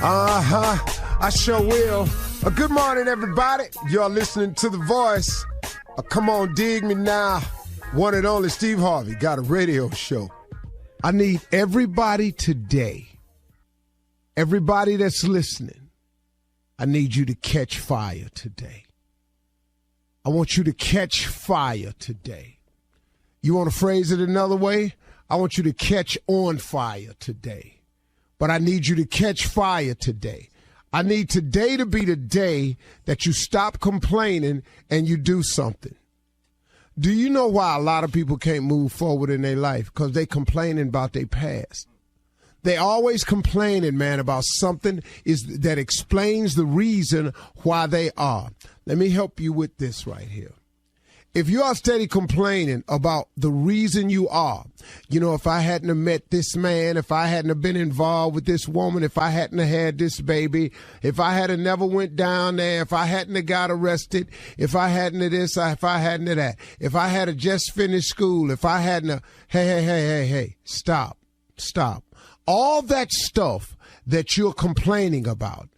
I sure will. Good morning, everybody. You're listening to The Voice. Come on, dig me now. One and only Steve Harvey got a radio show. I need everybody today, everybody that's listening, I need you to catch fire today. I want you to catch fire today. You want to phrase it another way? I want you to catch on fire today. But I need you to catch fire today. I need today to be the day that you stop complaining and you do something. Do you know why a lot of people can't move forward in their life? Because they complaining about their past. They always complaining, man, about something that explains the reason why they are. Let me help you with this right here. If you are steady complaining about the reason you are, you know, if I hadn't have met this man, if I hadn't have been involved with this woman, if I hadn't have had this baby, if I had have never went down there, if I hadn't have got arrested, if I hadn't have this, if I hadn't have that, if I had have just finished school, if I hadn't have, hey, stop. All that stuff that you're complaining about,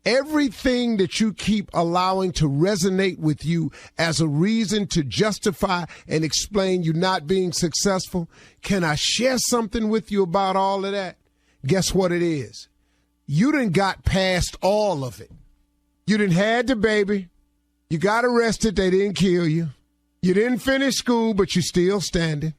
everything that you keep allowing to resonate with you as a reason to justify and explain you not being successful, can I share something with you about all of that? Guess what it is? You done got past all of it. You done had the baby. You got arrested. They didn't kill you. You didn't finish school, but you still standing.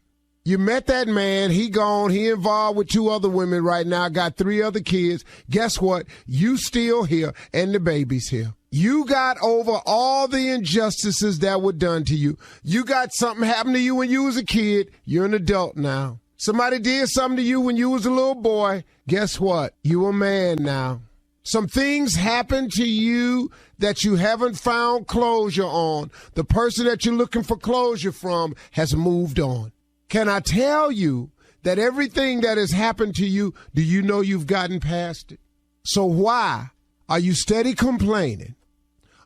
You met that man, he gone, he involved with 2 other women right now, got 3 other kids. Guess what? You still here and the baby's here. You got over all the injustices that were done to you. You got something happen to you when you was a kid. You're an adult now. Somebody did something to you when you was a little boy. Guess what? You a man now. Some things happened to you that you haven't found closure on. The person that you're looking for closure from has moved on. Can I tell you that everything that has happened to you, do you know you've gotten past it? So why are you steady complaining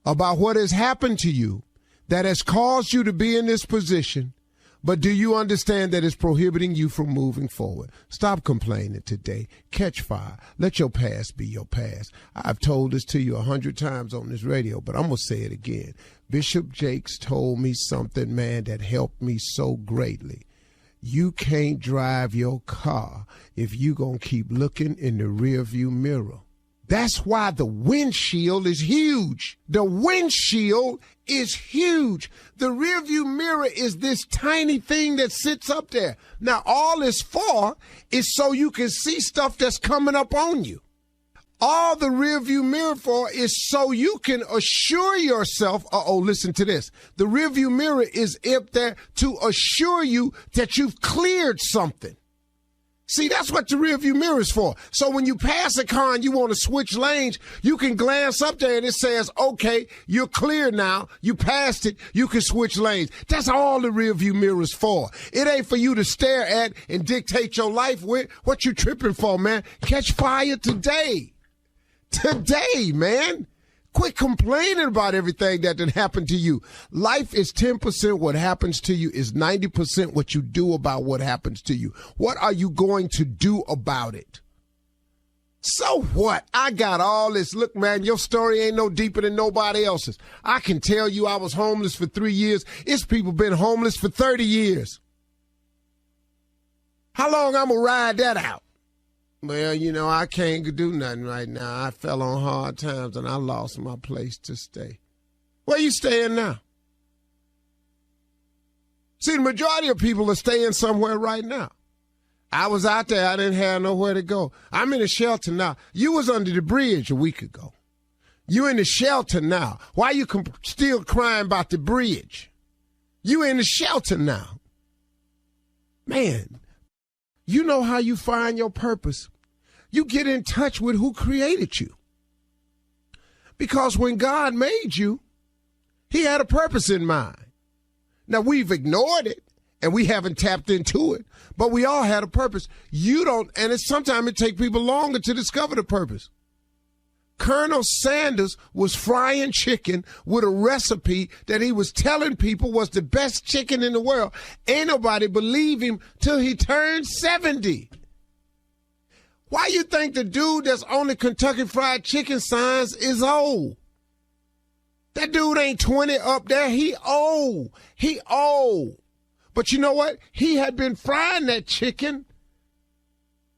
about what has happened to you that has caused you to be in this position, but do you understand that it's prohibiting you from moving forward? Stop complaining today. Catch fire. Let your past be your past. I've told this to you 100 times on this radio, but I'm going to say it again. Bishop Jakes told me something, man, that helped me so greatly. You can't drive your car if you gonna keep looking in the rearview mirror. That's why the windshield is huge. The windshield is huge. The rearview mirror is this tiny thing that sits up there. Now, all it's for is so you can see stuff that's coming up on you. All the rearview mirror for is so you can assure yourself, listen to this. The rearview mirror is up there to assure you that you've cleared something. See, that's what the rearview mirror is for. So when you pass a car and you want to switch lanes, you can glance up there and it says, okay, you're clear now. You passed it. You can switch lanes. That's all the rearview mirror is for. It ain't for you to stare at and dictate your life with. What you tripping for, man? Catch fire today. Today, man. Quit complaining about everything that did happen to you. Life is 10% what happens to you, is 90% what you do about what happens to you. What are you going to do about it? So what? I got all this. Look, man, your story ain't no deeper than nobody else's. I can tell you I was homeless for 3 years. It's people been homeless for 30 years. How long I'm going to ride that out? Well, you know, I can't do nothing right now. I fell on hard times and I lost my place to stay. Where you staying now? See, the majority of people are staying somewhere right now. I was out there. I didn't have nowhere to go. I'm in a shelter now. You was under the bridge a week ago. You in the shelter now. Why you still crying about the bridge? You in the shelter now. Man, you know how you find your purpose. You get in touch with who created you. Because when God made you, he had a purpose in mind. Now, we've ignored it and we haven't tapped into it, but we all had a purpose. You don't, and sometimes it takes people longer to discover the purpose. Colonel Sanders was frying chicken with a recipe that he was telling people was the best chicken in the world. Ain't nobody believe him till he turned 70. Why you think the dude that's on the Kentucky Fried Chicken signs is old? That dude ain't 20 up there. He old. He old. But you know what? He had been frying that chicken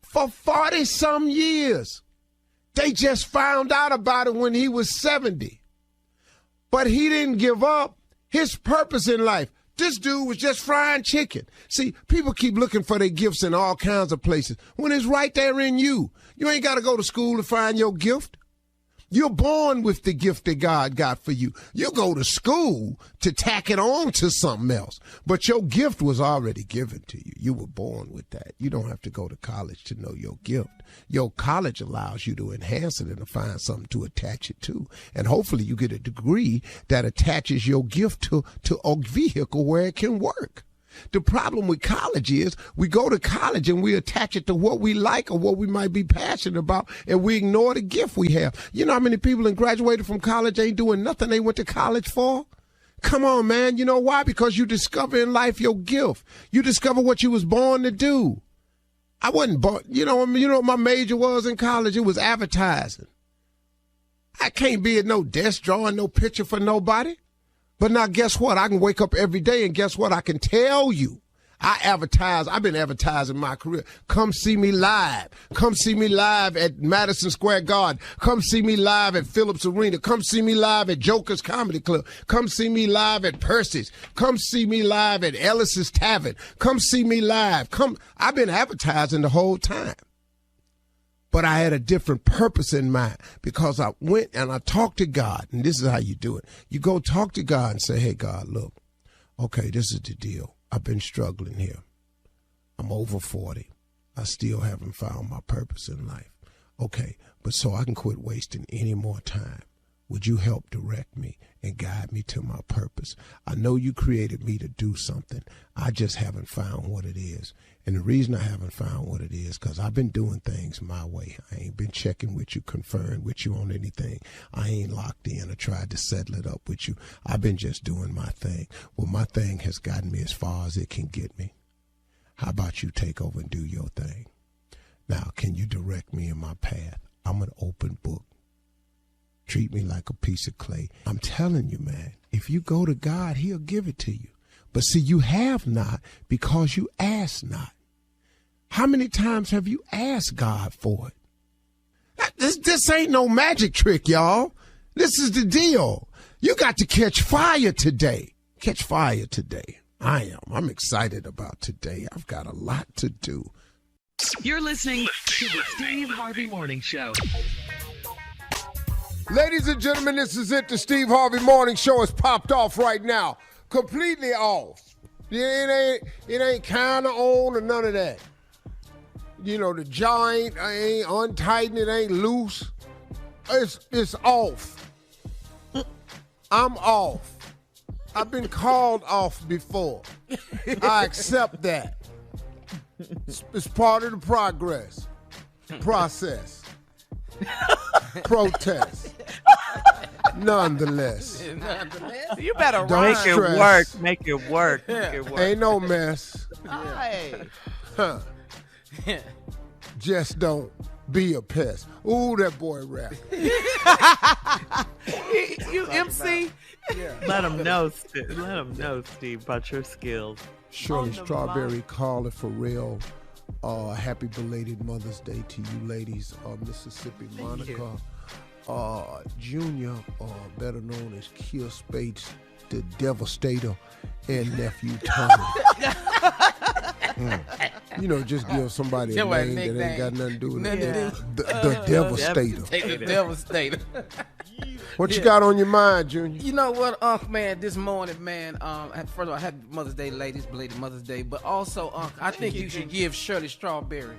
for 40-some years. They just found out about it when he was 70. But he didn't give up his purpose in life. This dude was just frying chicken. See, people keep looking for their gifts in all kinds of places when it's right there in you. You ain't got to go to school to find your gift. You're born with the gift that God got for you. You go to school to tack it on to something else. But your gift was already given to you. You were born with that. You don't have to go to college to know your gift. Your college allows you to enhance it and to find something to attach it to. And hopefully you get a degree that attaches your gift to a vehicle where it can work. The problem with college is we go to college and we attach it to what we like or what we might be passionate about, and we ignore the gift we have. You know how many people that graduated from college ain't doing nothing they went to college for? Come on, man. You know why? Because you discover in life your gift. You discover what you was born to do. I wasn't born, you know what my major was in college? It was advertising. I can't be at no desk drawing no picture for nobody. But now guess what? I can wake up every day and guess what? I can tell you. I advertise. I've been advertising my career. Come see me live. Come see me live at Madison Square Garden. Come see me live at Phillips Arena. Come see me live at Joker's Comedy Club. Come see me live at Percy's. Come see me live at Ellis's Tavern. Come see me live. I've been advertising the whole time. But I had a different purpose in mind because I went and I talked to God, and this is how you do it. You go talk to God and say, hey, God, look, okay, this is the deal. I've been struggling here. I'm over 40. I still haven't found my purpose in life. Okay, but so I can quit wasting any more time. Would you help direct me and guide me to my purpose? I know you created me to do something. I just haven't found what it is. And the reason I haven't found what it is, because I've been doing things my way. I ain't been checking with you, conferring with you on anything. I ain't locked in or tried to settle it up with you. I've been just doing my thing. Well, my thing has gotten me as far as it can get me. How about you take over and do your thing? Now, can you direct me in my path? I'm an open book. Treat me like a piece of clay. I'm telling you, man, if you go to God, he'll give it to you. But see, you have not because you ask not. How many times have you asked God for it? This ain't no magic trick, y'all. This is the deal. You got to catch fire today. Catch fire today. I am. I'm excited about today. I've got a lot to do. You're listening to the Steve Harvey Morning Show. Ladies and gentlemen, this is it. The Steve Harvey Morning Show is popped off right now. Completely off. It ain't kind of on or none of that. You know, the jaw ain't untightened, it ain't loose. It's off. I'm off. I've been called off before. I accept that. It's part of the process. Protest. Nonetheless. You better Don't stress. Make it work. Ain't no mess. Hey. Huh. Just don't be a pest. Ooh, that boy rap. You MC? Yeah. Let them know, Steve, about your skills. Shirley Strawberry, Carla Farrell. Happy belated Mother's Day to you ladies. Mississippi Monica. Junior, better known as Kia Spates, the Devastator, and nephew Tommy. You know, just give somebody a name that ain't got nothing to do with it. The Devastator. The Devastator. What you got on your mind, Junior? You know what, Unc, man, this morning, man, first of all, happy Mother's Day, ladies, belated Mother's Day, but also, Unc, I think you should give Shirley Strawberry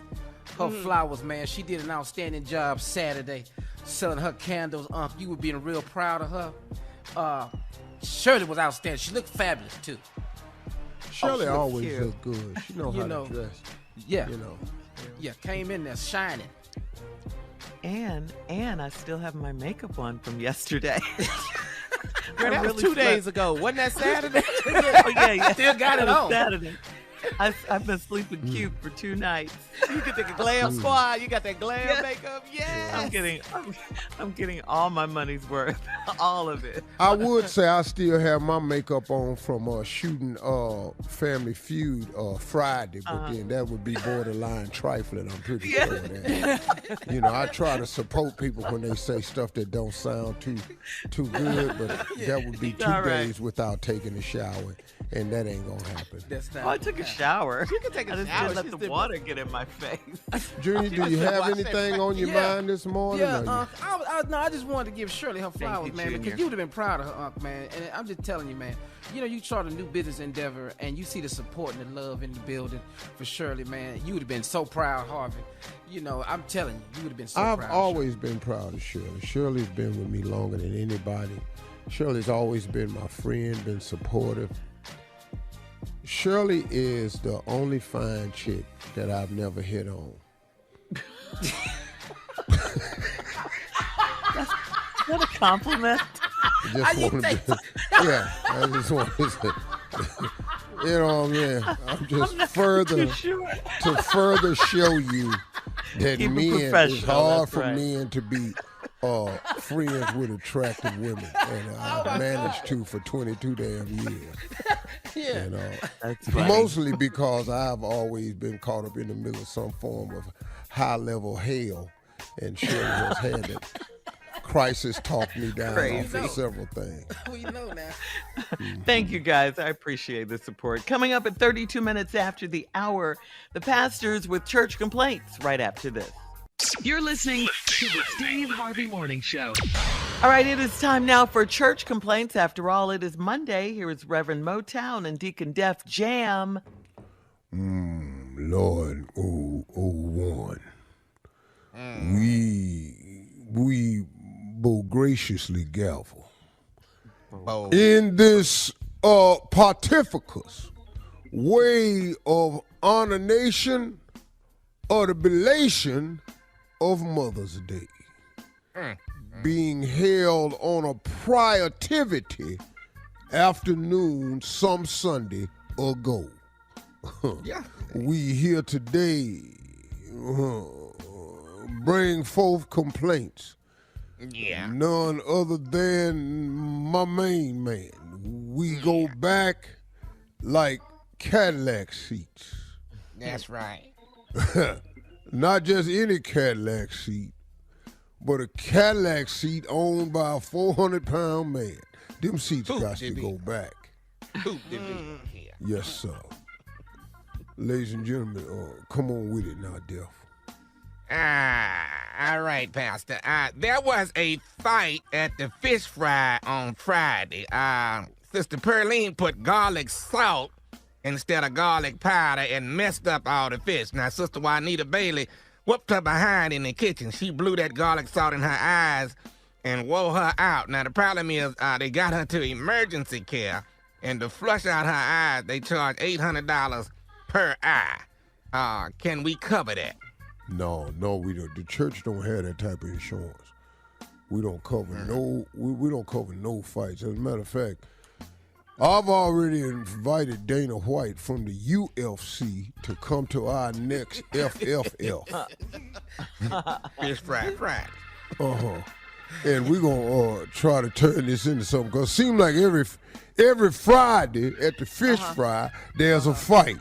her flowers, man. She did an outstanding job Saturday selling her candles, Unc. You were being real proud of her. Shirley was outstanding. She looked fabulous, too. Shirley always look good. She know how to dress. Yeah. You know. Yeah, came in there shining. And I still have my makeup on from yesterday. Girl, that was 2 days ago. Wasn't that Saturday? Oh, yeah. Still got it on. Saturday. I've been sleeping cute for 2 nights. You get the glam squad. You got that glam makeup. Yes. I'm getting all my money's worth. All of it. I would say I still have my makeup on from shooting Family Feud Friday, but then that would be borderline trifling. I'm pretty sure of that. You know, I try to support people when they say stuff that don't sound too good, but that would be 2 days without taking a shower, and that ain't gonna happen. I took a shower. You can take a shower. Let the water get in my face. Junior, do you have anything on your mind this morning? Yeah, I just wanted to give Shirley her flowers, man, because you would have been proud of her, man. And I'm just telling you, man, you know, you start a new business endeavor and you see the support and the love in the building for Shirley, man. You would have been so proud, Harvey. You know, I'm telling you, you would have been so proud. I've always been proud of Shirley. Shirley's been with me longer than anybody. Shirley's always been my friend, been supportive. Shirley is the only fine chick that I've never hit on. Is that a compliment? I just want to say, you know what I mean? I'm just further show you that it's hard for men to be friends with attractive women, and I've managed to for 22 damn years. And, mostly because I've always been caught up in the middle of some form of high-level hell, and Shirley has had it. Crisis talked me down off of several things. We know now. Thank you, guys. I appreciate the support. Coming up at 32 minutes after the hour, the pastors with church complaints right after this. You're listening to the Steve Harvey Morning Show. All right, it is time now for church complaints. After all, it is Monday. Here is Reverend Motown and Deacon Def Jam. Lord, one. We both graciously gavel in this pontificus way of honoration or the belation of Mother's Day, being held on a priority afternoon some Sunday ago. We here today bring forth complaints. None other than my main man. We go back like Cadillac seats. That's right. Not just any Cadillac seat, but a Cadillac seat owned by a 400-pound man. Them seats got to go back. Yes, sir. Ladies and gentlemen, come on with it now, Def. All right, Pastor. There was a fight at the fish fry on Friday. Sister Pearline put garlic salt instead of garlic powder and messed up all the fish. Now, Sister Juanita Bailey whooped her behind in the kitchen. She blew that garlic salt in her eyes and wore her out. Now, the problem is they got her to emergency care, and to flush out her eyes, they charge $800 per eye. Can we cover that? No, we don't. The church don't have that type of insurance. We don't cover we don't cover no fights. As a matter of fact, I've already invited Dana White from the UFC to come to our next FFF. Fish fry Friday. And we're gonna try to turn this into something. Cause it seems like every Friday at the fish fry, there's a fight.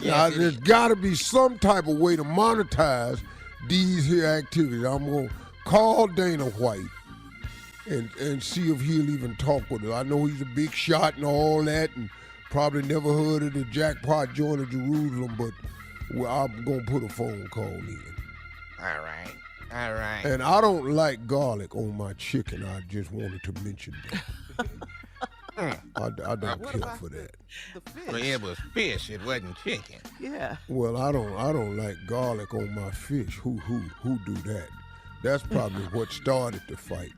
Now, there's got to be some type of way to monetize these here activities. I'm going to call Dana White and see if he'll even talk with us. I know he's a big shot and all that, and probably never heard of the jackpot joint of Jerusalem, but I'm going to put a phone call in. All right. And I don't like garlic on my chicken. I just wanted to mention that. I don't care for that. Well, it was fish. It wasn't chicken. Yeah. Well, I don't like garlic on my fish. Who do that? That's probably what started the fight.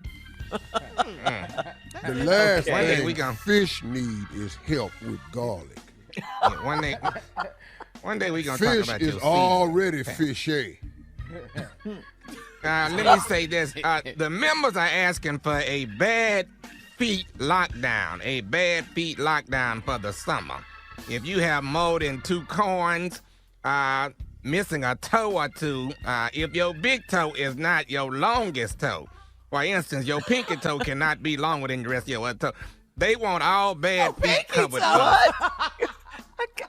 The last thing fish need is help with garlic. Yeah, one day we gonna talk about fish is already fishy. Let me say this: the members are asking for a bad feet lockdown for the summer. If you have more than 2 corns, missing a toe or 2, if your big toe is not your longest toe, for instance, your pinky toe cannot be longer than the rest of your other toe. They want all bad feet covered. What?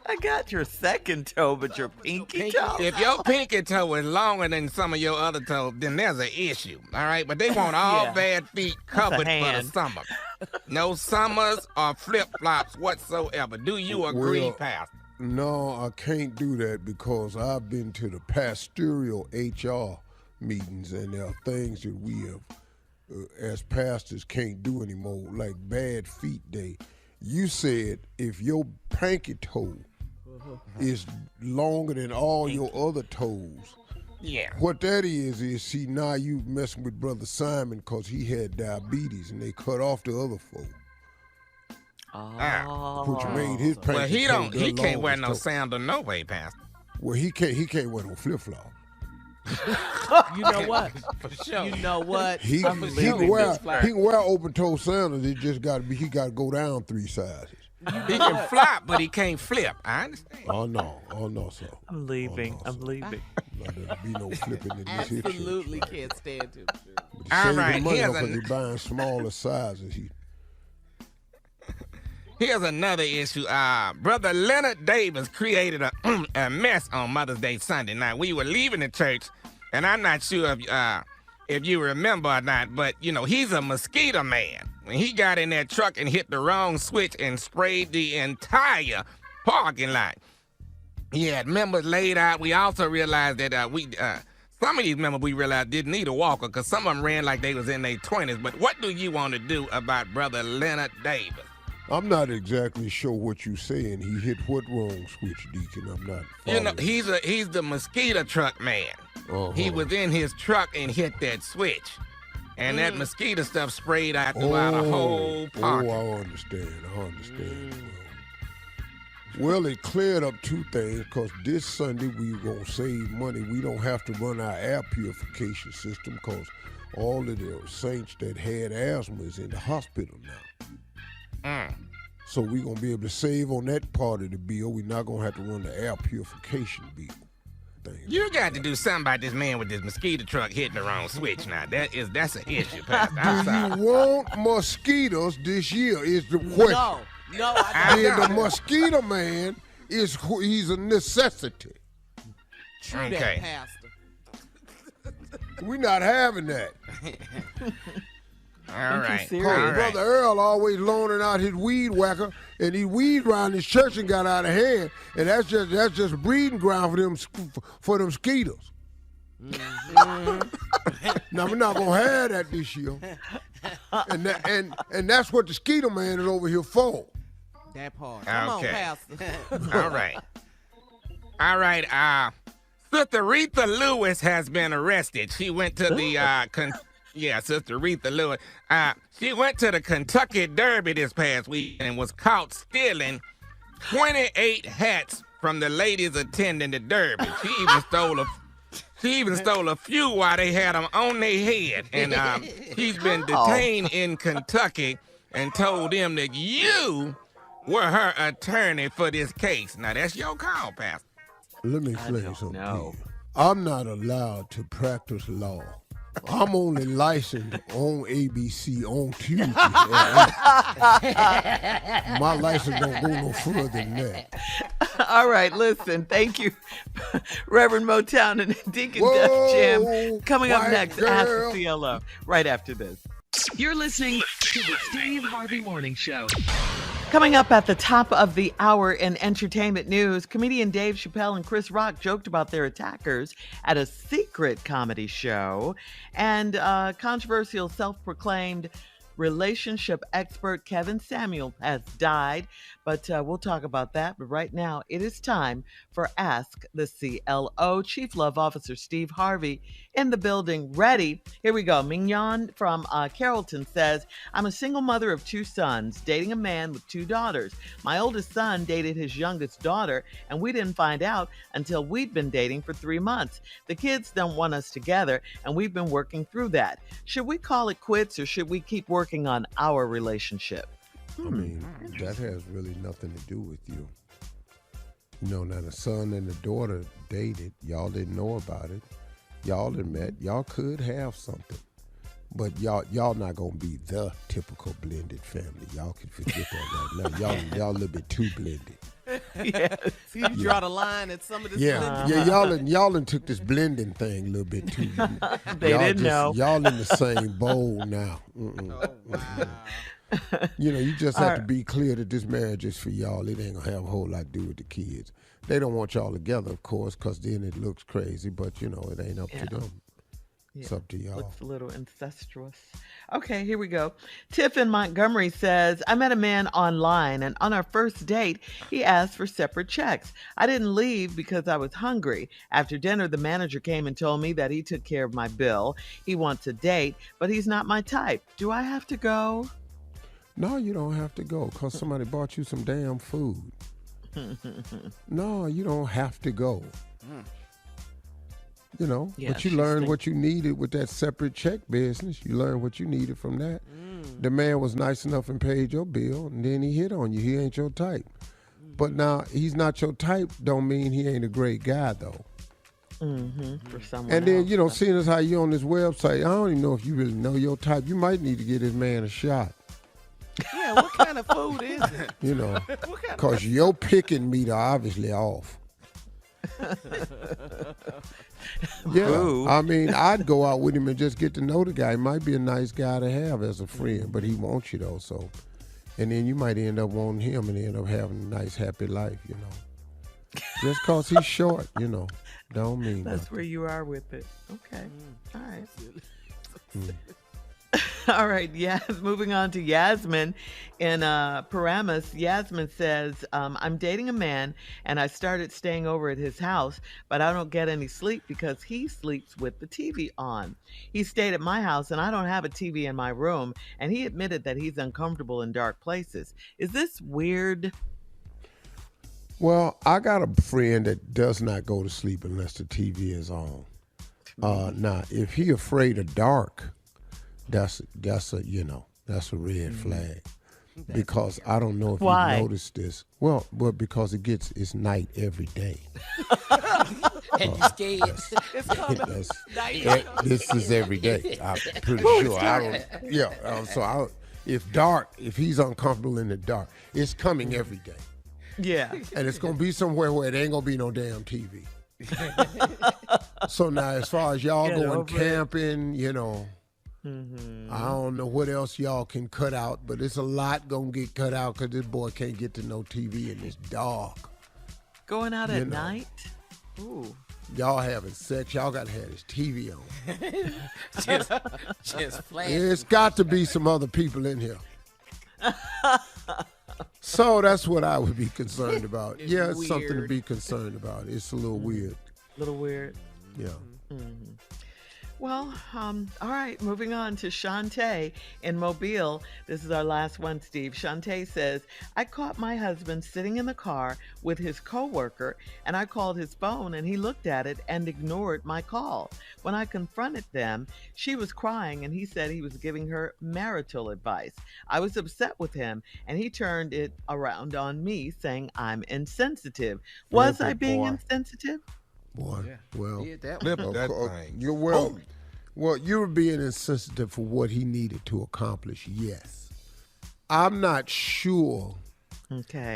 I got your second toe, but your pinky toe? If your pinky toe is longer than some of your other toes, then there's an issue, all right? But they want all bad feet covered for the summer. No summers or flip-flops whatsoever. Do you agree, Pastor? No, I can't do that because I've been to the pastoral HR meetings, and there are things that we have, as pastors, can't do anymore, like bad feet day. You said if your pinky toe is longer than all your other toes. Yeah. What that is see, now you messing with Brother Simon because he had diabetes and they cut off the other foot. Which made his pinky Well, he can't wear no sandal no way, Pastor. Well, he can't wear no flip-flop. You know what? For sure. You know what? He can wear open-toe sandals. It just got to go down 3 sizes. He can flop, but he can't flip. I understand. Oh no, sir. I'm leaving. There'll be no flipping in this here church. Absolutely can't stand him. All right, because he's buying smaller sizes. Here's another issue. Brother Leonard Davis created a mess on Mother's Day Sunday. Now, we were leaving the church, and I'm not sure if you remember or not, but, he's a mosquito man. When he got in that truck and hit the wrong switch and sprayed the entire parking lot. He had members laid out. We also realized that some of these members we realized didn't need a walker because some of them ran like they was in their 20s. But what do you want to do about Brother Leonard Davis? I'm not exactly sure what you're saying. He hit what wrong switch, Deacon? I'm not following. He's the mosquito truck man. Uh-huh. He was in his truck and hit that switch. And that mosquito stuff sprayed out throughout a whole park. Oh, I understand. Well, it cleared up 2 things because this Sunday we were going to save money. We don't have to run our air purification system because all of the saints that had asthma is in the hospital now. So we're going to be able to save on that part of the bill. We're not going to have to run the air purification bill. You got to do something about this man with this mosquito truck hitting the wrong switch now. That's an issue, Pastor. Do you want mosquitoes this year is the question. No, I don't. And the mosquito man, he's a necessity. True Okay. that, Pastor. We're not having that. All right. Brother Earl always loaning out his weed whacker, and he weed around his church and got out of hand, and that's just a breeding ground for them mosquitoes. Now we're not gonna have that this year, and that's what the mosquito man is over here for. That part. Come on, Pastor. All right. Sister Retha Lewis has been arrested. She went to the Sister Retha Lewis. She went to the Kentucky Derby this past week and was caught stealing 28 hats from the ladies attending the Derby. She even stole a few while they had them on their head. And she's been detained in Kentucky and told them that you were her attorney for this case. Now, that's your call, Pastor. Let me explain something to you. I'm not allowed to practice law. I'm only licensed on ABC on Tuesday. My license don't go no further than that. All right, listen. Thank you, Reverend Motown and Deacon Def Jam. Coming up next, Ask the CLO. Right after this. You're listening to the Steve Harvey Morning Show. Coming up at the top of the hour in entertainment news, comedian Dave Chappelle and Chris Rock joked about their attackers at a secret comedy show, and controversial self-proclaimed relationship expert Kevin Samuel has died, but we'll talk about that. But right now, it is time for Ask the CLO. Chief Love Officer Steve Harvey in the building, ready. Here we go. Mignon from Carrollton says, I'm a single mother of 2 sons, dating a man with 2 daughters. My oldest son dated his youngest daughter, and we didn't find out until we'd been dating for 3 months. The kids don't want us together, and we've been working through that. Should we call it quits, or should we keep working on our relationship? I mean, that has really nothing to do with you. Now the son and the daughter dated. Y'all didn't know about it. Y'all had met. Y'all could have something. But y'all not gonna be the typical blended family. Y'all can forget that right now. Y'all a little bit too blended. Yes. You draw the line at some of this. Yeah, y'all done took this blending thing a little bit too. They didn't know. Y'all in the same bowl now. Oh, wow. You just have to be clear that this marriage is for y'all. It ain't gonna have a whole lot to do with the kids. They don't want y'all together, of course, because then it looks crazy. But it ain't up to them. It's up to y'all. Looks a little incestuous. Okay, here we go. Tiff in Montgomery says, I met a man online, and on our first date, he asked for separate checks. I didn't leave because I was hungry. After dinner, the manager came and told me that he took care of my bill. He wants a date, but he's not my type. Do I have to go? No, you don't have to go because somebody bought you some damn food. No, you don't have to go. But you learned what you needed with that separate check business. You learned what you needed from that. The man was nice enough and paid your bill, and then he hit on you. He ain't your type. But now, he's not your type don't mean he ain't a great guy, though. For someone And then, else. seeing as how you on this website, I don't even know if you really know your type. You might need to get this man a shot. Yeah, what kind of food is it? Because your picking meter obviously off. Yeah, Ooh. I mean, I'd go out with him and just get to know the guy. He might be a nice guy to have as a friend, but he wants you though. So, and then you might end up wanting him and end up having a nice, happy life. Just cause he's short, don't mean That's nothing. where you are with it. Okay. All right. All right, moving on to Yasmin in Paramus. Yasmin says, I'm dating a man and I started staying over at his house, but I don't get any sleep because he sleeps with the TV on. He stayed at my house and I don't have a TV in my room, and he admitted that he's uncomfortable in dark places. Is this weird? Well, I got a friend that does not go to sleep unless the TV is on. Now, if he afraid of dark, that's a red flag. Because I don't know if Why? you noticed this. Well, because it's night every day. And you scared. This is every day. I'm pretty sure. If he's uncomfortable in the dark, it's coming every day. Yeah. And it's going to be somewhere where it ain't going to be no damn TV. So now, as far as y'all going camping, I don't know what else y'all can cut out, but it's a lot going to get cut out because this boy can't get to no TV and it's dark. Going out at night? Ooh. Y'all having sex, y'all got to have this TV on. Just flat. It's got to be some other people in here. So that's what I would be concerned about. It's something to be concerned about. It's a little weird. A little weird. Yeah. Well, all right, moving on to Shantae in Mobile. This is our last one, Steve. Shantae says, I caught my husband sitting in the car with his coworker, and I called his phone, and he looked at it and ignored my call. When I confronted them, she was crying, and he said he was giving her marital advice. I was upset with him, and he turned it around on me, saying I'm insensitive. Was I being insensitive? Boy, well, Flip that thing. you were being insensitive for what he needed to accomplish, yes. I'm not sure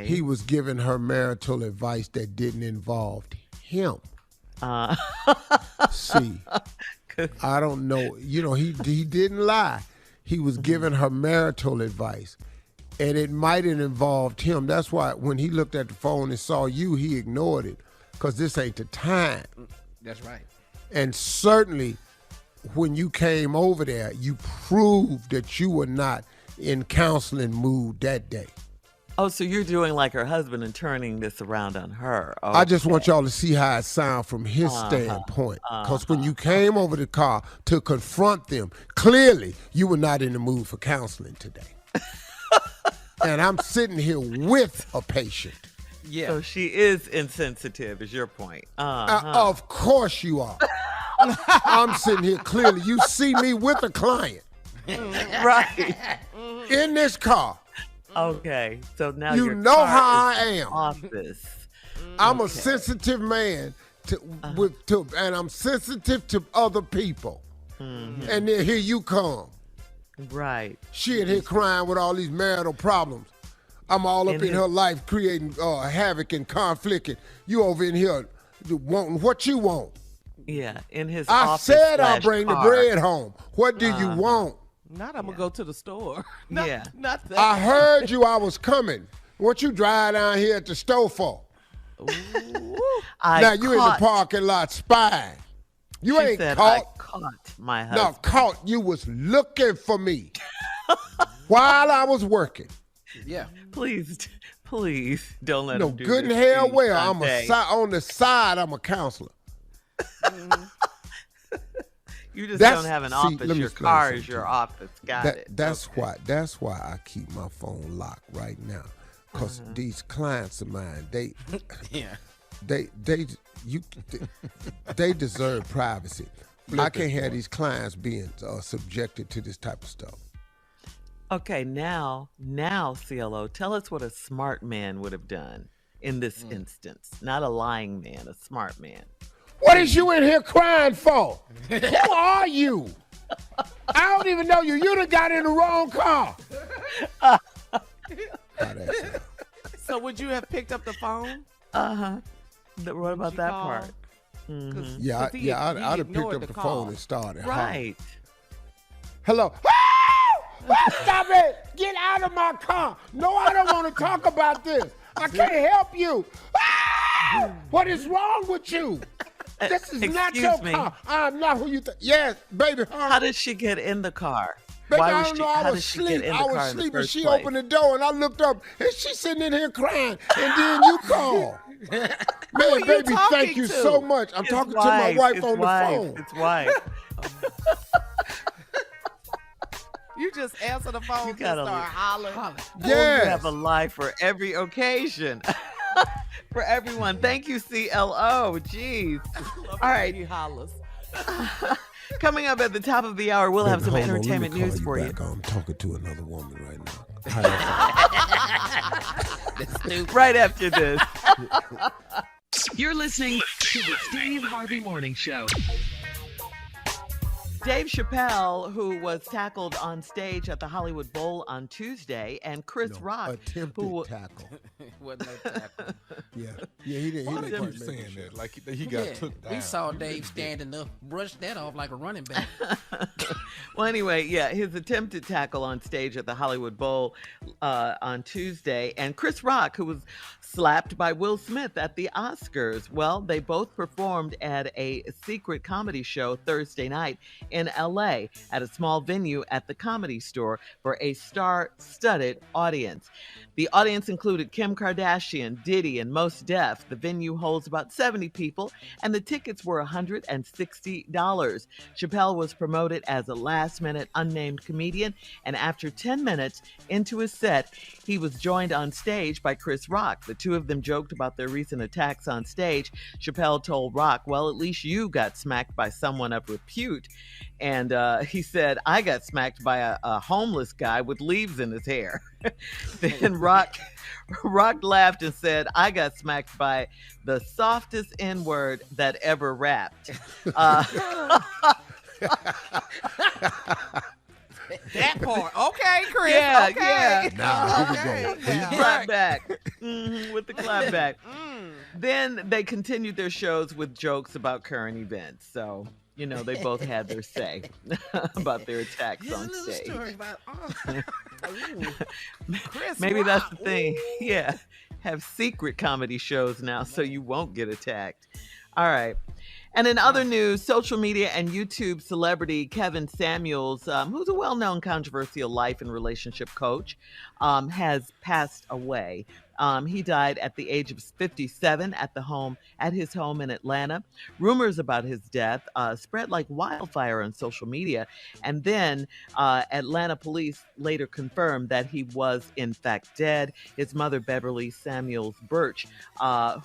he was giving her marital advice that didn't involve him. See, I don't know. He didn't lie. He was giving her marital advice, and it might have involved him. That's why when he looked at the phone and saw you, he ignored it. Because this ain't the time. That's right. And certainly, when you came over there, you proved that you were not in counseling mood that day. Oh, so you're doing like her husband and turning this around on her. Okay. I just want y'all to see how it sounds from his standpoint. Because when you came over the car to confront them, clearly you were not in the mood for counseling today. And I'm sitting here with a patient. Yeah. So she is insensitive, is your point. Of course you are. I'm sitting here clearly. You see me with a client. Right. In this car. Okay. So now you your know car how is I in am. Office. I'm a sensitive man and I'm sensitive to other people. Mm-hmm. And then here you come. Right. She in here crying with all these marital problems. I'm all up in her life creating havoc and conflict. And you over in here wanting what you want. Yeah, in his I office said I'll bring car. the bread home. What do you want? Not I'm going to go to the store. Not that. I heard you I was coming. What you drive down here at the store for? Now you in the parking lot spying. You she ain't said, caught. I caught my husband. No, caught. You was looking for me while I was working. Yeah. Please don't let him do good this and hell to you well. Sunday. On the side, I'm a counselor. You just don't have an office. Let me your explain car something is your to you. office. Got it. That's why I keep my phone locked right now. Because these clients of mine, they deserve privacy. I can't have these clients being subjected to this type of stuff. Okay, now, CLO, tell us what a smart man would have done in this instance. Not a lying man, a smart man. What is you in here crying for? Who are you? I don't even know you. You done got in the wrong car. So would you have picked up the phone? What about that part? Mm-hmm. I'd have picked up the phone and started. Right. Hello. Stop it! Get out of my car! No, I don't want to talk about this. I can't help you. What is wrong with you? This is not your car. I'm not who you think. Yes, baby. How did she get in the car? Baby, I don't know. I was sleeping. She opened the door and I looked up and she's sitting in here crying. And then you called. Man, baby, thank you so much. I'm talking to my wife on the phone. It's wife. You just answer the phone and start hollering. Yes. You have a life for every occasion. For everyone. Thank you, CLO. Jeez. All right. He hollers. Coming up at the top of the hour, we'll have some entertainment news for you. I'm talking to another woman right now. Right after this. You're listening to the Steve Harvey Morning Show. Dave Chappelle, who was tackled on stage at the Hollywood Bowl on Tuesday, and Chris Rock, attempted tackle. Wasn't no tackle. Yeah, he didn't. Why didn't you saying that? Like he got took down. We saw Dave standing up, brushed that off like a running back. Well, anyway, his attempted tackle on stage at the Hollywood Bowl on Tuesday, and Chris Rock, who was slapped by Will Smith at the Oscars. Well, they both performed at a secret comedy show Thursday night in LA at a small venue at the Comedy Store for a star-studded audience. The audience included Kim Kardashian, Diddy, and Mos Def. The venue holds about 70 people, and the tickets were $160. Chappelle was promoted as a last-minute unnamed comedian, and after 10 minutes into his set, he was joined on stage by Chris Rock. The two of them joked about their recent attacks on stage. Chappelle told Rock, well, at least you got smacked by someone of repute. And he said, I got smacked by a homeless guy with leaves in his hair. Then Rock laughed and said, I got smacked by the softest N-word that ever rapped. That part. Okay, Chris. Yeah, okay. yeah. Now, here we go. Clapback. With the clapback. Then they continued their shows with jokes about current events. So, they both had their say about their attacks on stage. Story about, Chris Maybe Rock. that's the thing. Yeah. Have secret comedy shows now so you won't get attacked. All right. And in other news, social media and YouTube celebrity Kevin Samuels, who's a well-known controversial life and relationship coach, has passed away. He died at the age of 57 at his home in Atlanta. Rumors about his death spread like wildfire on social media. And then Atlanta police later confirmed that he was in fact dead. His mother, Beverly Samuels Birch,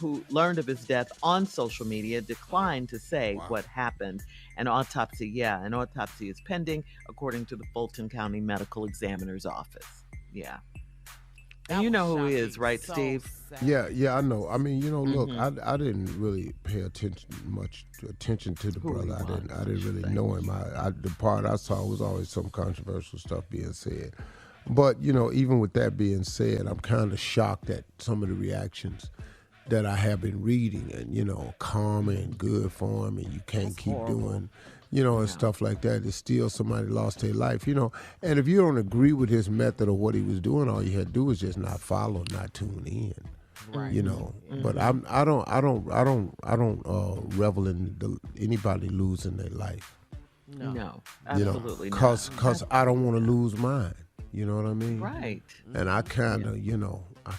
who learned of his death on social media, declined to say what happened. An autopsy is pending, according to the Fulton County Medical Examiner's Office. Yeah. And you know who he is, right, Steve? Yeah, I know. I mean, look, I didn't really pay much attention to the brother. I didn't really know him. The part I saw was always some controversial stuff being said. But, even with that being said, I'm kind of shocked at some of the reactions that I have been reading, and, karma and good for him, and you can't keep doing, and stuff like that. It's still somebody lost their life, And if you don't agree with his method of what he was doing, all you had to do is just not follow, not tune in. Right. But I don't revel in anybody losing their life. No, absolutely not. Cause I don't want to lose mine. You know what I mean? Right. And I kind of, live. I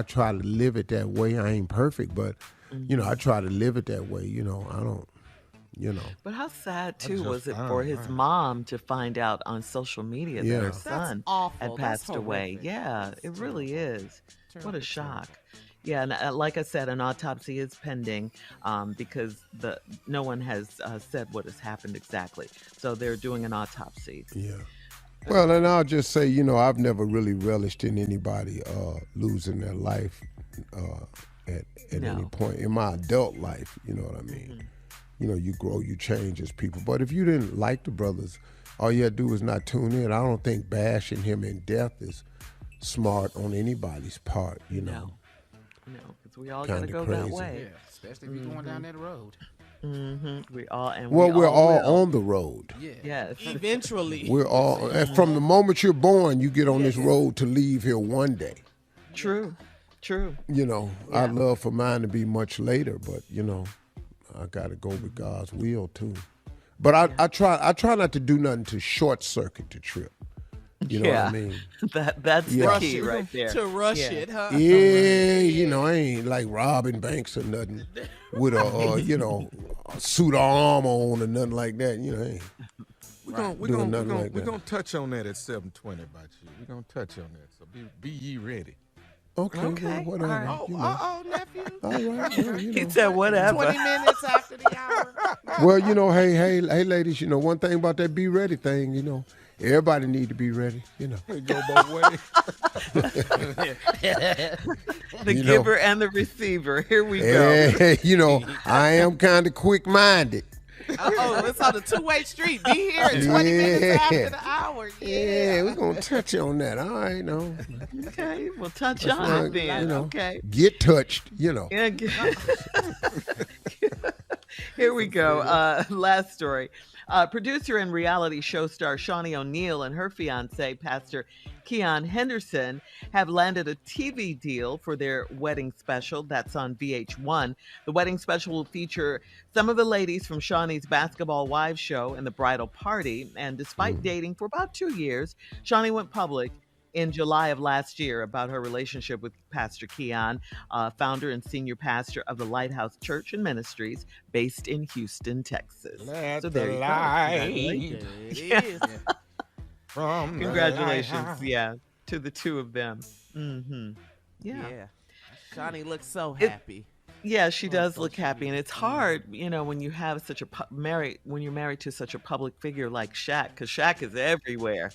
try to live it that way. I ain't perfect, but I try to live it that way. I don't. But how sad too was it for his mom to find out on social media that her son had passed away? Yeah, it really is. What a shock. Yeah, and like I said, an autopsy is pending because no one has said what has happened exactly. So they're doing an autopsy. Yeah. Well, and I'll just say, I've never really relished in anybody losing their life at any point in my adult life. You know what I mean? You grow, you change as people. But if you didn't like the brothers, all you had to do is not tune in. I don't think bashing him in death is smart on anybody's part, No, because we all got to go that way. Yeah, especially if you're going down that road. We all we're all on the road. Yeah. Yes. Eventually. We're all from the moment you're born, you get on this road to leave here one day. True. I'd love for mine to be much later, but I gotta go with God's will too. But I try not to do nothing to short circuit the trip. You know what I mean? That's the key right there. To rush it, huh? Yeah, I ain't like robbing banks or nothing with a suit of armor on or nothing like that. Ain't We're gonna touch on that at 7:20 about you. We're gonna touch on that. So be ye ready. Okay. Well, whatever. Right. Nephew. All right. Well, He said whatever. 20 minutes after the hour. Well, hey, ladies, one thing about that be ready thing, everybody need to be ready, It go both ways. The giver and the receiver. Here we go. I am kind of quick-minded. It's on the two-way street. Be here in 20 minutes after the hour. Yeah, we're going to touch on that. All right, Okay, we'll touch on it then. Okay. Get touched, Yeah, Here we go. Last story. Producer and reality show star Shawnee O'Neal and her fiance, Pastor Keon Henderson, have landed a TV deal for their wedding special that's on VH1. The wedding special will feature some of the ladies from Shawnee's Basketball Wives show and the bridal party. And despite dating for about 2 years, Shawnee went public in July of last year about her relationship with Pastor Keon, founder and senior pastor of the Lighthouse Church and Ministries based in Houston, Texas. So there you go. Congratulations. Congratulations, to the two of them. Yeah. Shawnee looks so happy. Yeah, she does look happy, and it's hard, when you have such when you're married to such a public figure like Shaq, because Shaq is everywhere.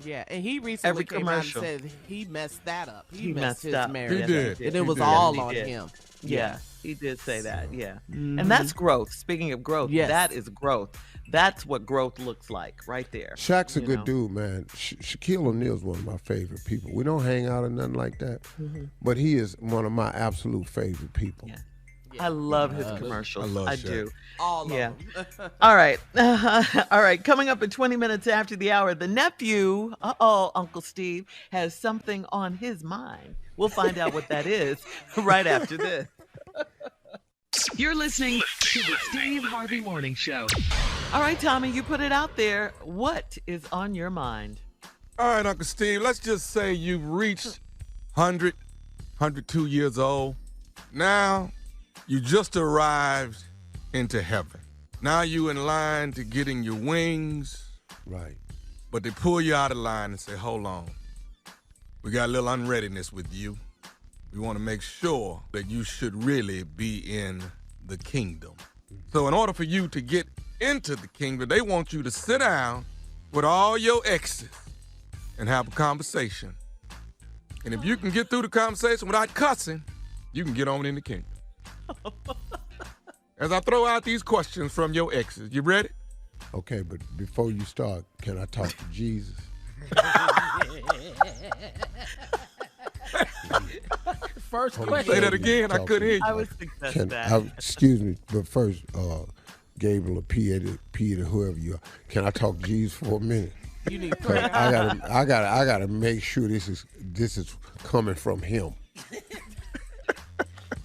Yeah, and he recently came out and said he messed that up. He messed his up. marriage. He did. And it was all on him. Yeah, he did say that, And that's growth. Speaking of growth, that is growth. That's what growth looks like right there. Shaq's a good dude, man. Shaquille O'Neal's one of my favorite people. We don't hang out or nothing like that, but he is one of my absolute favorite people. Yeah. I love his commercials. I do. All of them. All right. All right. Coming up in 20 minutes after the hour, the nephew, Uncle Steve, has something on his mind. We'll find out what that is right after this. You're listening to the Steve Harvey Morning Show. All right, Tommy, you put it out there. What is on your mind? All right, Uncle Steve, let's just say you've reached 100, 102 years old. Now, you just arrived into heaven. Now you in line to getting your wings. Right. But they pull you out of line and say, hold on. We got a little unreadiness with you. We want to make sure that you should really be in the kingdom. So in order for you to get into the kingdom, they want you to sit down with all your exes and have a conversation. And if you can get through the conversation without cussing, you can get on in the kingdom. As I throw out these questions from your exes, you ready? Okay, but before you start, can I talk to Jesus? First question. Say that again. I couldn't hear you. I would suggest that. Excuse me, but first, Gabriel or Peter, whoever you are, can I talk to Jesus for a minute? You need prayer. I gotta make sure this is coming from him.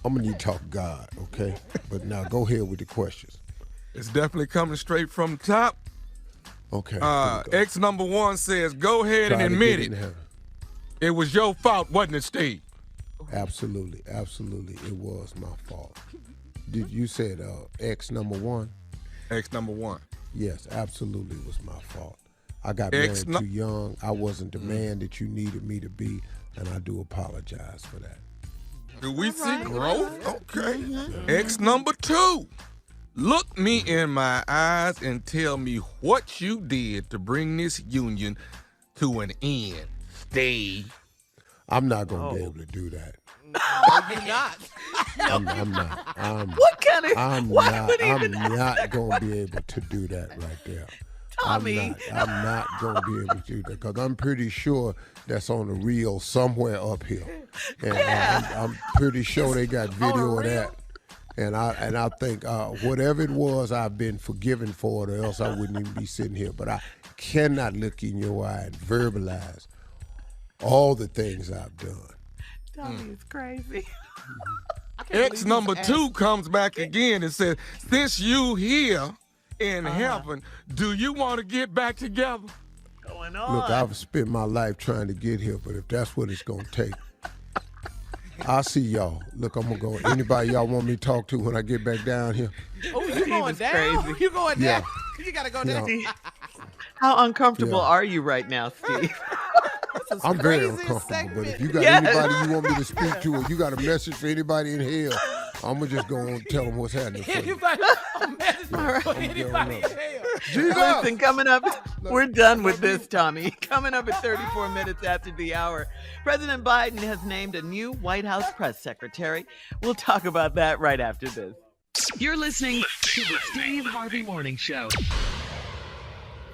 I'm gonna need to talk to God, okay? But now go ahead with the questions. It's definitely coming straight from the top. Okay. Ex number 1 says, go ahead and admit it. It was your fault, wasn't it, Steve? Absolutely, it was my fault. Did you said ex number 1? Ex number 1. Yes, absolutely, it was my fault. I got married too young. I wasn't the man that you needed me to be, and I do apologize for that. Do we see growth? Okay. Ex number 2. Look me in my eyes and tell me what you did to bring this union to an end, Steve. I'm not going to be able to do that. No, you're not. I'm not. What kind of? I'm not going to be able to do that right there. Tommy. I'm not going to be able to do that because I'm pretty sure that's on the reel somewhere up here. And I'm pretty sure they got video of that. And I think whatever it was, I've been forgiven for it, or else I wouldn't even be sitting here. But I cannot look in your eye and verbalize all the things I've done. Tommy is crazy. Ex number 2 comes back again and says, since you here in heaven, do you want to get back together? Going on. Look, I've spent my life trying to get here, but if that's what it's going to take, I'll see y'all. Look, I'm going to go. Anybody y'all want me to talk to when I get back down here? Oh, you going down? crazy. You going down? Yeah. You got to go down. How uncomfortable are you right now, Steve? I'm very uncomfortable, but if you got anybody you want me to speak to, or you got a message for anybody in hell, I'm going to just go on and tell them what's happening for you. Anybody in hell. Jesus! Listen, coming up, we're done with this, Tommy. Coming up at 34 minutes after the hour, President Biden has named a new White House press secretary. We'll talk about that right after this. You're listening to the Steve Harvey Morning Show.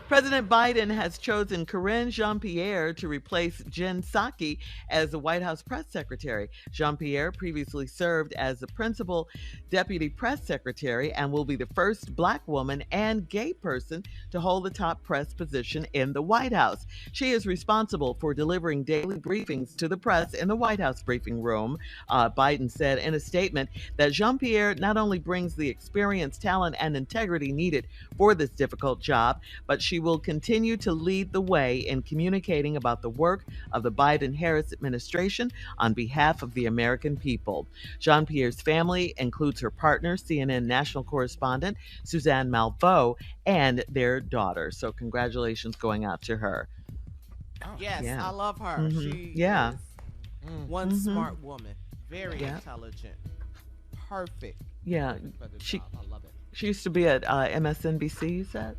President Biden has chosen Karine Jean-Pierre to replace Jen Psaki as the White House press secretary. Jean-Pierre previously served as the principal deputy press secretary and will be the first Black woman and gay person to hold the top press position in the White House. She is responsible for delivering daily briefings to the press in the White House briefing room. Biden said in a statement that Jean-Pierre not only brings the experience, talent, and integrity needed for this difficult job, but she will continue to lead the way in communicating about the work of the Biden-Harris administration on behalf of the American people. Jean-Pierre's family includes her partner, CNN national correspondent Suzanne Malveaux, and their daughter. So congratulations going out to her. Yes, Yeah. I love her. Mhm. She Yeah. is one smart woman, very intelligent, perfect. Yeah, For the she job. I love it. she used to be at MSNBC, you said?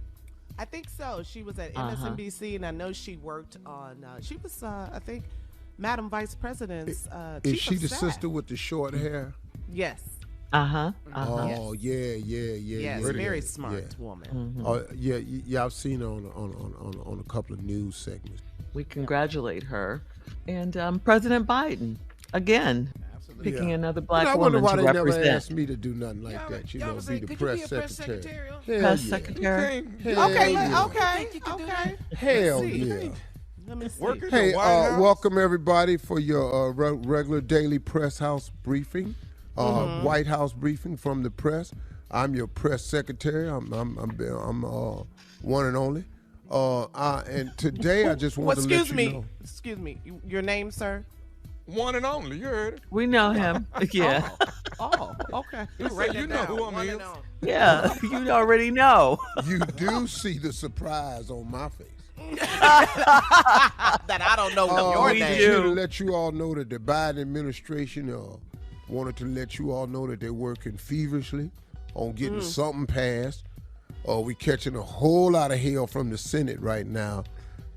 I think so. She was at MSNBC, and I know she worked on. She was, I think, Madam Vice President's. Is chief she of the staff. sister with the short hair? Yes. Oh, yeah. Yes, very smart woman. Oh, yeah. I've seen her on a couple of news segments. We congratulate her. And President Biden, again, picking another Black I wonder woman why to they represent. never asked me to do nothing like that. You know, be the press secretary. Press secretary. Okay. Hell yeah. Let me see. Working Hey, the White House. welcome everybody for your regular daily press house briefing, White House briefing from the press. I'm your press secretary. I'm one and only. And today I just want to let you know. Excuse me. Your name, sir? One and only, you heard it. We know him. Yeah. Oh, okay. You said you know who I'm is. Yeah. You already know. You do see the surprise on my face. That I don't know your we name. do. To let you all know that the Biden administration wanted to let you all know that they're working feverishly on getting something passed. We catching a whole lot of hell from the Senate right now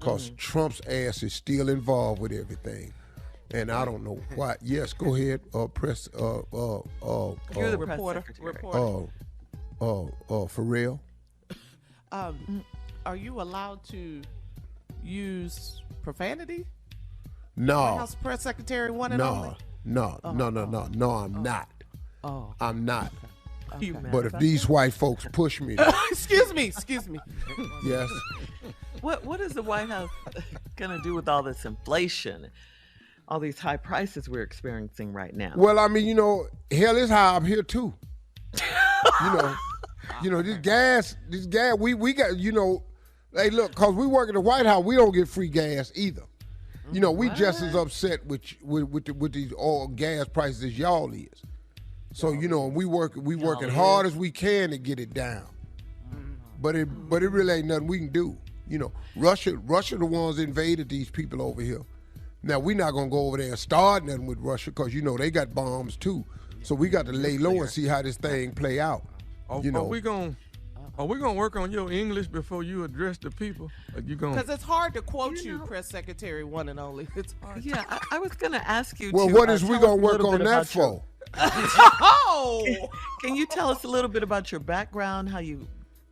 because Trump's ass is still involved with everything. And I don't know why. Yes, go ahead. Press. You're the reporter. For real. Are you allowed to use profanity? No. White House Press Secretary one and only? No, I'm not. Oh. I'm not. Okay. You mad But if about these white folks push me, to, Excuse me. yes. What is the White House going to do with all this inflation, all these high prices we're experiencing right now? Well, I mean, hell is high up here too. This gas, we got, hey, look, cause we work at the White House, we don't get free gas either. We just as upset with these oil gas prices as y'all is. So we working hard as we can to get it down. But it really ain't nothing we can do. Russia the ones that invaded these people over here. Now we're not gonna go over there and start nothing with Russia because they got bombs too. So we got to lay low and see how this thing play out. Are we gonna work on your English before you address the people? Because it's hard to quote you, Press Secretary one and only. It's hard. Yeah, I was going to ask you. Well, what is we gonna work on that for? Can you tell us a little bit about your background, how you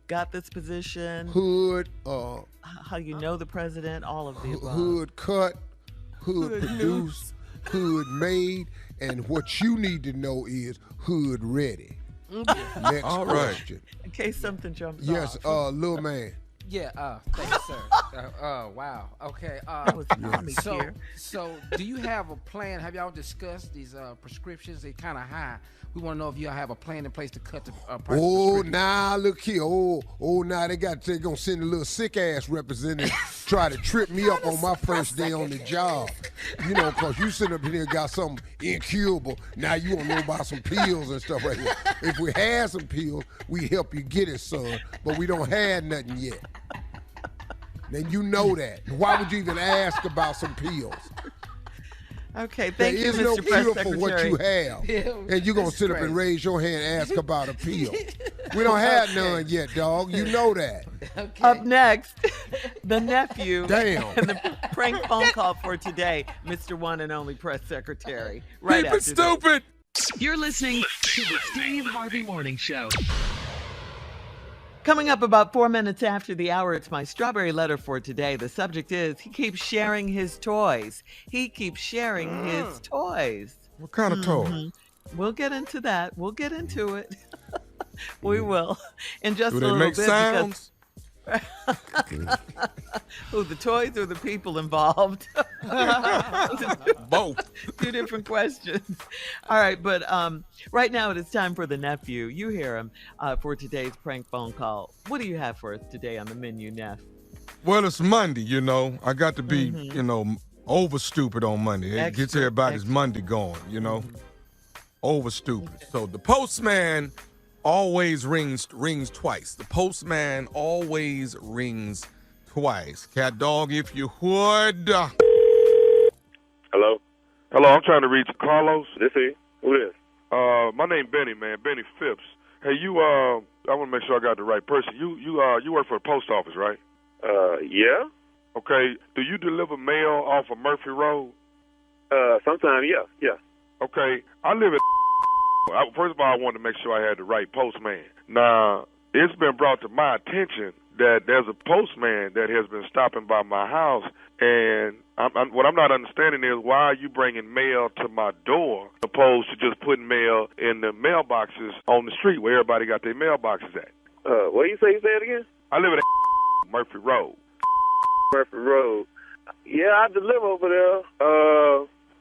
got this position, Hood, how you know the president, all of the above? Hood cut, hood produced, hood made, and what you need to know is hood ready. Next All right. question. In case something jumps Yes, off. Yeah, little man. thank you, sir. Wow. Okay. That was mommy here. So, do you have a plan? Have y'all discussed these prescriptions? They're kind of high. We want to know if y'all have a plan in place to cut the price of prescriptions. Nah, look here. Now they gonna send a little sick ass representative try to trip me up on my first day on the job. Cause you sitting up here got something incurable. Now you want to know about some pills and stuff right here. If we had some pills, we help you get it, son. But we don't have nothing yet. Then you know that. Why would you even ask about some pills? Okay, thank you, There is no Mr. Press cure for Secretary. what you have. And you're going to sit up and raise your hand and ask about a pill. We don't have none yet, dog. You know that. Okay. Up next, the nephew. Damn. And the prank phone call for today, Mr. One and Only Press Secretary. Right Keep it after this. stupid. You're listening to the Steve Harvey Morning Show. Coming up about 4 minutes after the hour, it's my strawberry letter for today. The subject is, he keeps sharing his toys. He keeps sharing his toys. What kind of toy? We'll get into that. We'll get into it. We will. In just Do a they little make bit. sounds? Who, the toys or the people involved? Both. Two different questions. All right, but right now it is time for the nephew. You hear him for today's prank phone call. What do you have for us today on the menu, Neff? Well, it's Monday, I got to be, over stupid on Monday. It gets everybody's Monday going, Over stupid. So the postman always rings twice. The postman always rings twice. Cat dog, if you would. Hello? Hello, I'm trying to reach Carlos. This is? Who this? My name Benny, man. Benny Phipps. Hey, I want to make sure I got the right person. You work for the post office, right? Yeah. Okay. Do you deliver mail off of Murphy Road? Sometimes, yeah. Okay. I live in first of all, I wanted to make sure I had the right postman. Now, it's been brought to my attention that there's a postman that has been stopping by my house, and what I'm not understanding is why are you bringing mail to my door opposed to just putting mail in the mailboxes on the street where everybody got their mailboxes at? What do you say? Say it again? I live in Murphy Road. Murphy Road. Yeah, I deliver over there.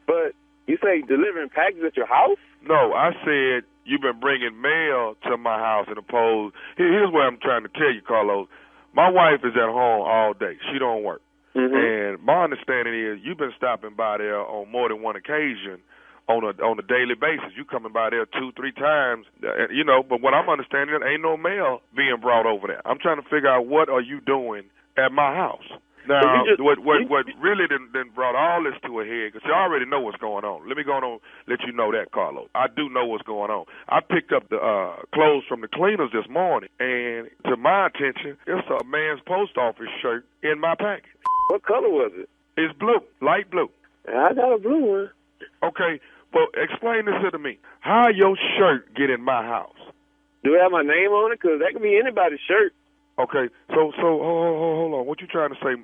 But you say delivering packages at your house? No, I said you've been bringing mail to my house and opposed. Here's what I'm trying to tell you, Carlos. My wife is at home all day. She don't work. Mm-hmm. And my understanding is you've been stopping by there on more than one occasion on a daily basis. You coming by there 2-3 times, but what I'm understanding, there ain't no mail being brought over there. I'm trying to figure out what are you doing at my house. Now, what really done brought all this to a head, because you already know what's going on. Let me go on and let you know that, Carlos. I do know what's going on. I picked up the clothes from the cleaners this morning, and to my attention, it's a man's post office shirt in my package. What color was it? It's blue, light blue. I got a blue one. Okay, well, explain this to me. How your shirt get in my house? Do it have my name on it? Because that could be anybody's shirt. Okay, so hold on. What you trying to say?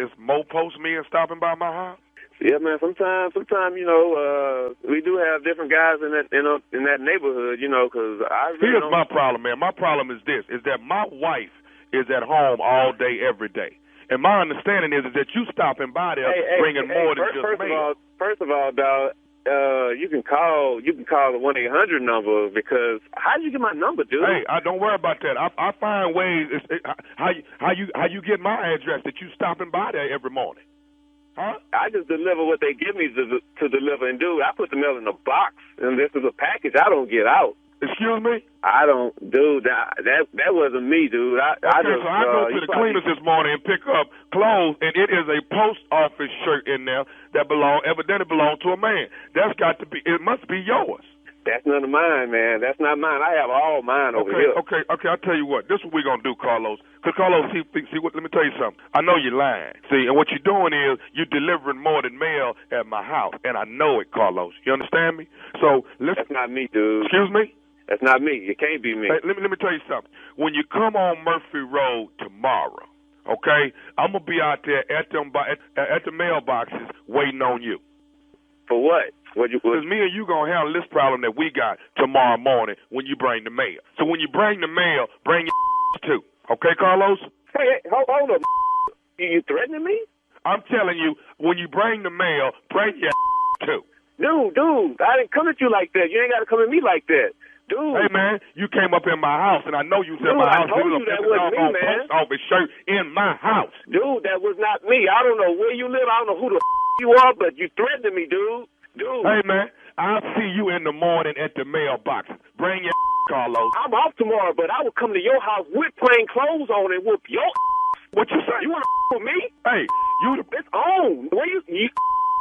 Is more postmen stopping by my house? Yeah, man. Sometimes, you know, we do have different guys in that neighborhood, you know. Because I really here's my problem, man. My problem is this: is that my wife is at home all day, every day, and my understanding is that you stopping by there bringing more than just mail. First of all, dog. You can call the 1-800 number because how did you get my number, dude? Hey, don't worry about that. I find ways. How you get my address that you stopping by there every morning? Huh? I just deliver what they give me to deliver, and dude, I put the mail in a box, and this is a package I don't get out. Excuse me? I don't, dude. That wasn't me, dude. I go to the cleaners this morning and pick up clothes, and it is a post office shirt in there that evidently belonged to a man. That's got to be. It must be yours. That's none of mine, man. That's not mine. I have all mine over here. Okay. I'll tell you what. This is what we're gonna do, Carlos. Because Carlos, see what? Let me tell you something. I know you're lying. See, and what you're doing is you're delivering more than mail at my house, and I know it, Carlos. You understand me? So listen. That's not me, dude. Excuse me? That's not me. It can't be me. Hey, let me tell you something. When you come on Murphy Road tomorrow, okay, I'm gonna be out there at the mailboxes waiting on you. For what? Because me and you gonna handle this problem that we got tomorrow morning when you bring the mail. So when you bring the mail, bring your too. Okay, Carlos? Hey, hold up. You threatening me? I'm telling you, when you bring the mail, bring your too. Dude, I didn't come at you like that. You ain't got to come at me like that. Dude. Hey, man, you came up in my house, and I know you was in my house. I told you that wasn't me, man. Post office shirt in my house. Dude, that was not me. I don't know where you live. I don't know who the you are, but you threatening me, dude. Hey, man, I'll see you in the morning at the mailbox. Bring your Carlos. I'm off tomorrow, but I will come to your house with plain clothes on and whoop your What you say? You want to with me? Hey, It's on. Where you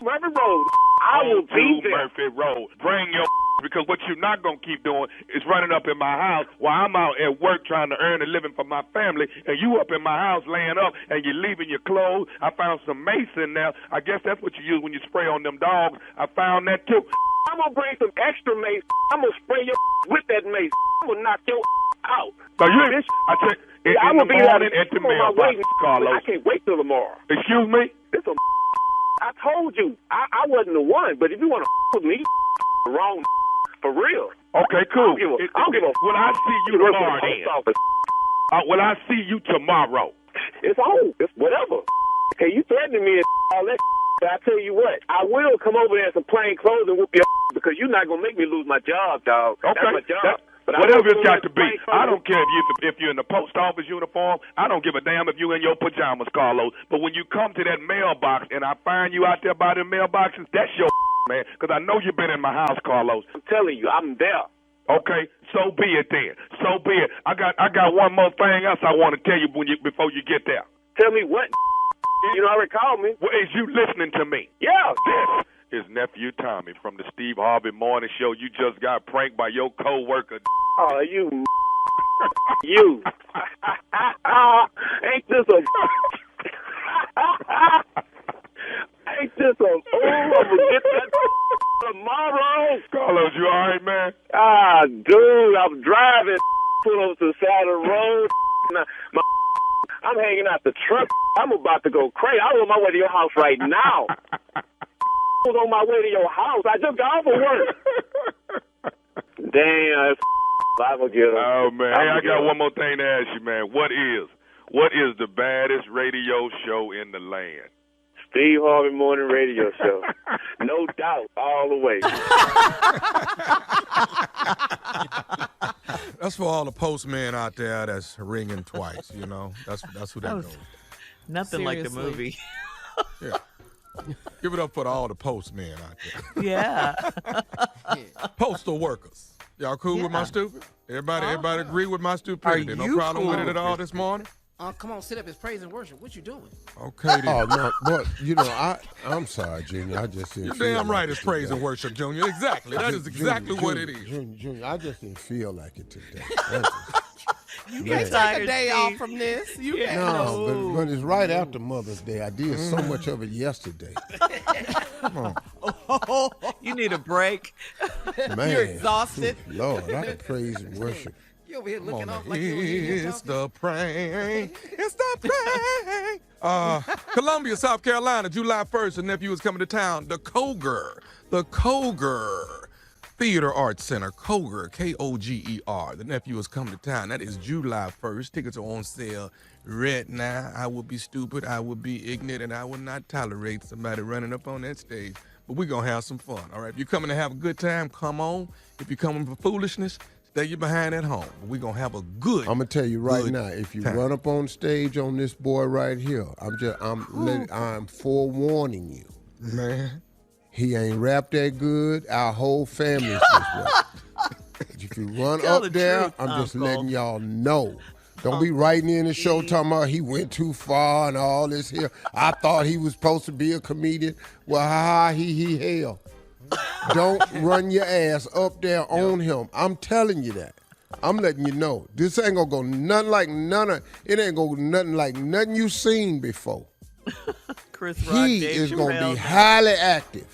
Murphy Road. I will be there. Murphy Road. Bring your because what you're not going to keep doing is running up in my house while I'm out at work trying to earn a living for my family, and you up in my house laying up, and you're leaving your clothes. I found some mace in there. I guess that's what you use when you spray on them dogs. I found that, too. I'm going to bring some extra mace. I'm going to spray your with that mace. I'm going to knock your out. So you ain't, I tell you, in the morning at the mailbox, Carlos. I can't wait till tomorrow. Excuse me? It's a I told you. I wasn't the one, but if you want to with me, wrong. For real. Okay, cool. I don't give a Will I see you tomorrow then? Will I see you tomorrow? It's on. It's whatever. Okay, you threatening me and all that. But I tell you what, I will come over there in some plain clothes and whoop your because you're not going to make me lose my job, dog. Okay. That's my job. Whatever it's got to be. I don't care if you're in the post office uniform. I don't give a damn if you're in your pajamas, Carlos. But when you come to that mailbox and I find you out there by the mailboxes, that's your man. Because I know you've been in my house, Carlos. I'm telling you, I'm there. Okay, so be it then. So be it. I got one more thing else I want to tell you before you get there. Tell me what? You already called me. Well, is you listening to me? Yeah. This is Nephew Tommy from the Steve Harvey Morning Show. You just got pranked by your co-worker. Oh, you. You. Ain't this a... Ain't this a... Oh, I'm going to get that tomorrow. Carlos, you all right, man? Dude, I'm driving. Pull over to the side of the road. I'm hanging out the truck. I'm about to go crazy. I'm on my way to your house right now. I was on my way to your house. I just got off of work. Damn, I forget him. Oh, man. Hey, I got one more thing to ask you, man. What is the baddest radio show in the land? Steve Harvey Morning Radio Show. No doubt, all the way. That's for all the postmen out there that's ringing twice, you know. That's who that goes. Nothing Seriously. like the movie. Yeah. Give it up for all the postmen out there. Yeah. Postal workers. Y'all cool with my stupid? Everybody agree with my stupidity? No problem with it at all this morning? Come on, sit up. It's praise and worship. What you doing? Okay, then. Oh, no, but, you know, I'm sorry, Junior. I just didn't You're damn right it's praise and worship, Junior. Exactly. That is exactly what it is. Junior, I just didn't feel like it today. You can't take a day off from this. You can't. No, but it's right after Mother's Day. I did so much of it yesterday. Come on. You need a break. Man. You're exhausted. Lord, I can praise and worship. You over here looking off like It's the prank. It's the prank. Columbia, South Carolina, July 1st, a nephew is coming to town. The Koger Theater Arts Center, Koger, Koger. The nephew is coming to town. That is July 1st. Tickets are on sale right now. I would be stupid, I would be ignorant, and I would not tolerate somebody running up on that stage. But we're going to have some fun, all right? If you're coming to have a good time, come on. If you're coming for foolishness, stay you behind at home. We're going to have a good I'm going to tell you right now, if you run up on stage on this boy right here, I'm forewarning you. Man. He ain't rap that good. Our whole family's this way. If you run Tell up the there, truth, I'm just Uncle. letting y'all know. Don't be writing in the show talking about he went too far and all this here. I thought he was supposed to be a comedian. Well, he hell. Don't run your ass up there on him. I'm telling you that. I'm letting you know. This ain't gonna go nothing like it ain't gonna go nothing like nothing you seen before. Chris Rock, He Dave is gonna Chappelle. be highly active.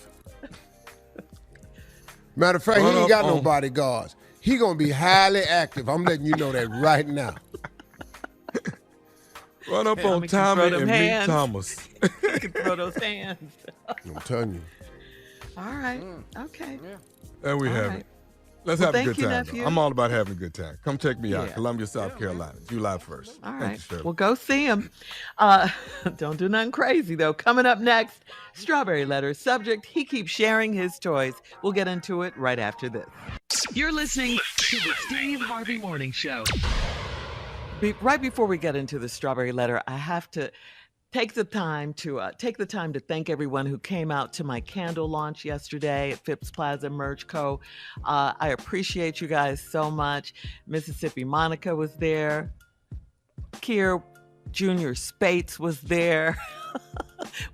Matter of fact, he ain't got no bodyguards. He gonna be highly active. I'm letting you know that right now. Run up Tommy on can Tommy throw them and hands. meet Thomas. You can throw those hands. I'm telling you. All right. Okay. There we All have right. it. Let's Well, have a thank good you, time. nephew. Though. I'm all about having a good time. Come check me out, Yeah. Columbia, South Carolina, July 1st. All Thank right. you, Shirley. Well, go see him. Don't do nothing crazy, though. Coming up next, Strawberry Letter. Subject, he keeps sharing his toys. We'll get into it right after this. You're listening to the Steve Harvey Morning Show. Right before we get into the Strawberry Letter, I have to take the time to thank everyone who came out to my candle launch yesterday at Phipps Plaza Merch Co. I appreciate you guys so much. Mississippi Monica was there. Kier Junior Spates was there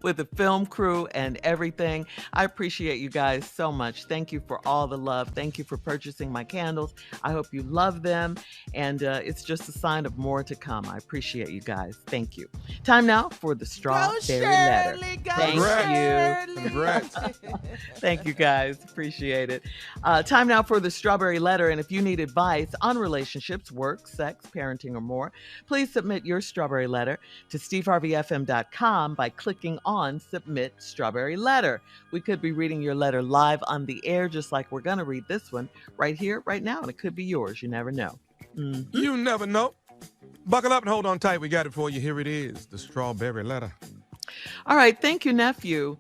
with the film crew and everything. I appreciate you guys so much. Thank you for all the love. Thank you for purchasing my candles. I hope you love them, and it's just a sign of more to come. I appreciate you guys. Thank you. Time now for the Strawberry Letter. Thank you. Congrats. Thank you, guys. Appreciate it. Time now for the Strawberry Letter. And if you need advice on relationships, work, sex, parenting, or more, please submit your Strawberry Letter to steveharveyfm.com by clicking on Submit Strawberry Letter. We could be reading your letter live on the air, just like we're going to read this one right here, right now. And it could be yours. You never know. You never know. Buckle up and hold on tight. We got it for you. Here it is, the Strawberry Letter. All right. Thank you, nephew.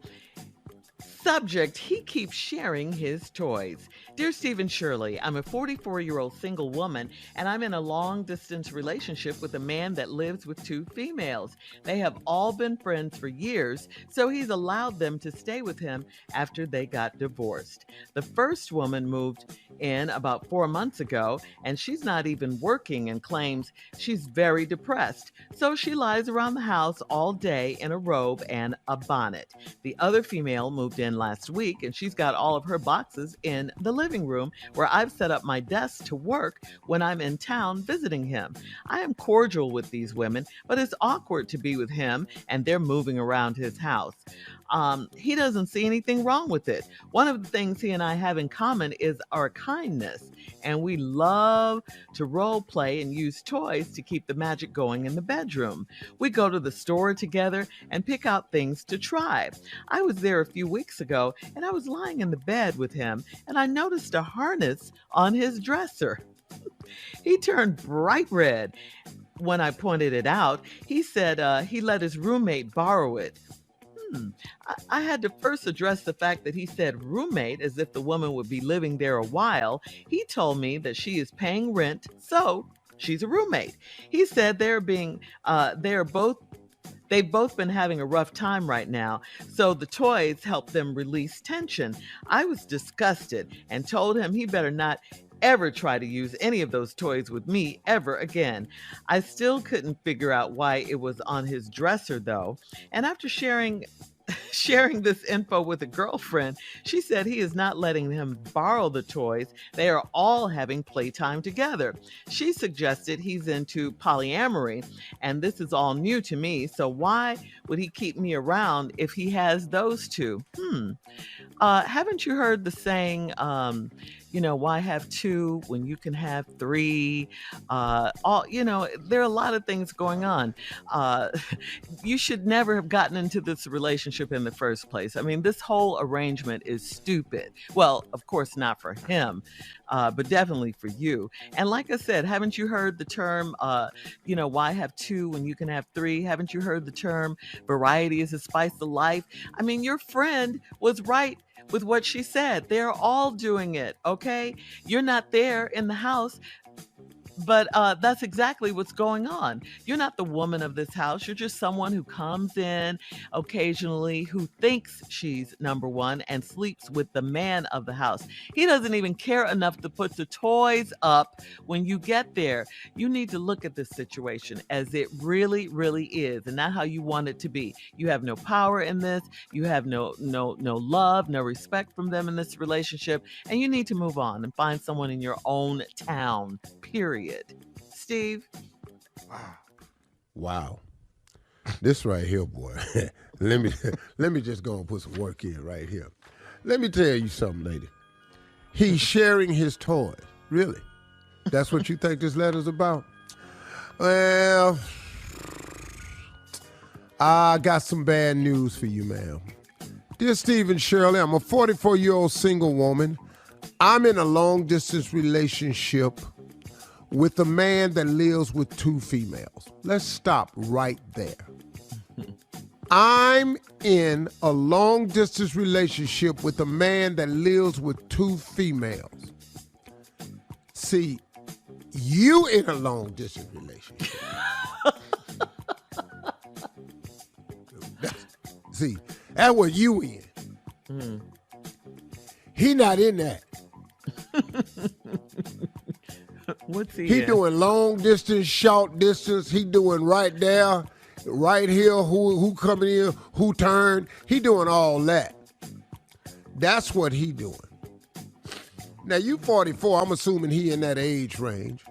Subject, he keeps sharing his toys. Dear Steve and Shirley, I'm a 44-year-old single woman, and I'm in a long-distance relationship with a man that lives with two females. They have all been friends for years, so he's allowed them to stay with him after they got divorced. The first woman moved in about 4 months ago, and she's not even working and claims she's very depressed. So she lies around the house all day in a robe and a bonnet. The other female moved in last week, and she's got all of her boxes in the living room where I've set up my desk to work when I'm in town visiting him. I am cordial with these women, but it's awkward to be with him and they're moving around his house. He doesn't see anything wrong with it. One of the things he and I have in common is our kindness, and we love to role play and use toys to keep the magic going in the bedroom. We go to the store together and pick out things to try. I was there a few weeks ago, and I was lying in the bed with him, and I noticed a harness on his dresser. He turned bright red. When I pointed it out, he said he let his roommate borrow it. I had to first address the fact that he said roommate as if the woman would be living there a while. He told me that she is paying rent, so she's a roommate. He said they've both been having a rough time right now, so the toys help them release tension. I was disgusted and told him he better not ever try to use any of those toys with me ever again. I still couldn't figure out why it was on his dresser though. And after sharing Sharing this info with a girlfriend, she said he is not letting him borrow the toys. They are all having playtime together. She suggested he's into polyamory, and this is all new to me, so why would he keep me around if he has those two? Haven't you heard the saying, why have two when you can have three? There are a lot of things going on. You should never have gotten into this relationship in the first place. I mean, this whole arrangement is stupid. Well, of course, not for him, but definitely for you. And like I said, haven't you heard the term, why have two when you can have three? Haven't you heard the term, variety is the spice of life? I mean, your friend was right with what she said. They're all doing it, okay? You're not there in the house, but that's exactly what's going on. You're not the woman of this house. You're just someone who comes in occasionally, who thinks she's number one and sleeps with the man of the house. He doesn't even care enough to put the toys up when you get there. You need to look at this situation as it really, really is, and not how you want it to be. You have no power in this. You have no love, no respect from them in this relationship, and you need to move on and find someone in your own town, period. Steve? Wow. This right here, boy. let me just go and put some work in right here. Let me tell you something, lady. He's sharing his toys. Really? That's what you think this letter's about? Well, I got some bad news for you, ma'am. Dear Steve and Shirley, I'm a 44-year-old single woman. I'm in a long-distance relationship with a man that lives with two females. Let's stop right there. I'm in a long-distance relationship with a man that lives with two females. See, you in a long-distance relationship. See, that's what you in. He not in that. What's he doing long distance, short distance. He doing right there, right here, who coming in, who turned. He doing all that. That's what he doing. Now you 44, I'm assuming he in that age range.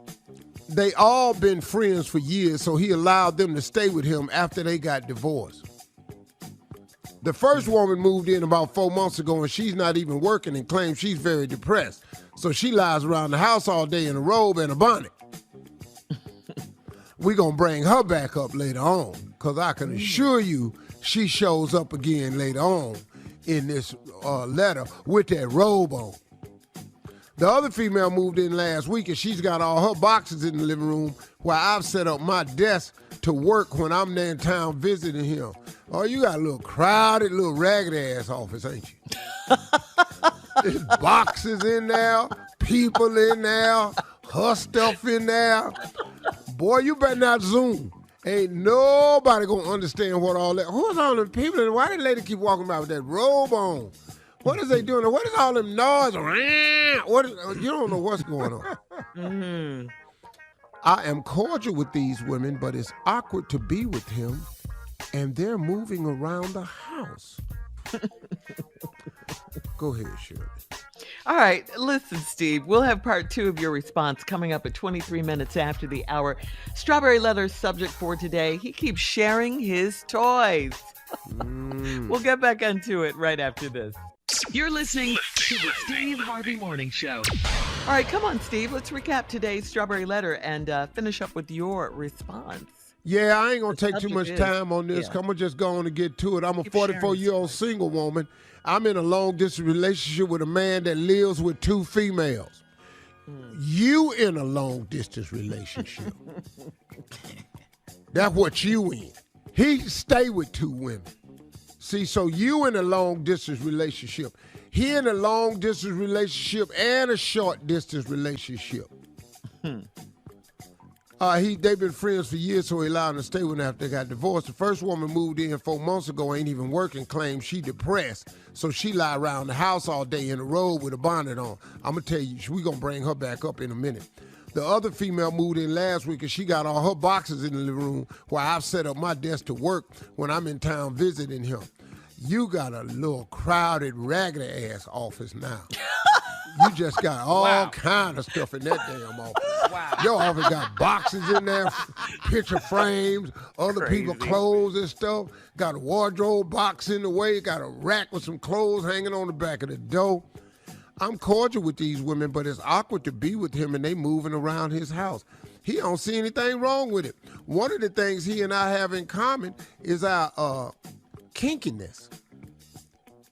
They all been friends for years, so he allowed them to stay with him after they got divorced. The first woman moved in about 4 months ago, and she's not even working and claims she's very depressed. So she lies around the house all day in a robe and a bonnet. We're going to bring her back up later on, because I can assure you she shows up again later on in this letter with that robe on. The other female moved in last week, and she's got all her boxes in the living room where I've set up my desk to work when I'm there in town visiting him. Oh, you got a little crowded, little ragged-ass office, ain't you? There's boxes in there, people in there, her stuff in there. Boy, you better not Zoom. Ain't nobody gonna understand what all that. Who's all them people? And why that lady keep walking around with that robe on? What is they doing? What is all them noise? You don't know what's going on. Mm-hmm. I am cordial with these women, but it's awkward to be with him, and they're moving around the house. Go ahead, Shirley. All right, listen, Steve, we'll have part 2 of your response coming up at 23 minutes after the hour. Strawberry Letter's subject for today, he keeps sharing his toys. We'll get back into it right after this. You're listening to the Steve Harvey Morning Show. All right, come on, Steve. Let's recap today's Strawberry Letter and finish up with your response. Yeah, I ain't going to take too much time on this. I'm going to just go on and get to it. I'm a 44-year-old single woman. I'm in a long-distance relationship with a man that lives with two females. You in a long-distance relationship. That's what you in. He stay with two women. See, so you in a long-distance relationship. He in a long-distance relationship and a short-distance relationship. They've been friends for years, so he allowed him to stay with them after they got divorced. The first woman moved in 4 months ago, ain't even working, claims she depressed. So she lie around the house all day in a robe with a bonnet on. I'm going to tell you, we going to bring her back up in a minute. The other female moved in last week, and she got all her boxes in the living room where I've set up my desk to work when I'm in town visiting him. You got a little crowded, raggedy ass office now. You just got all kind of stuff in that damn office. Wow. Your office got boxes in there, picture frames, other people's clothes and stuff. Got a wardrobe box in the way. Got a rack with some clothes hanging on the back of the door. I'm cordial with these women, but it's awkward to be with him and they moving around his house. He don't see anything wrong with it. One of the things he and I have in common is our kinkiness.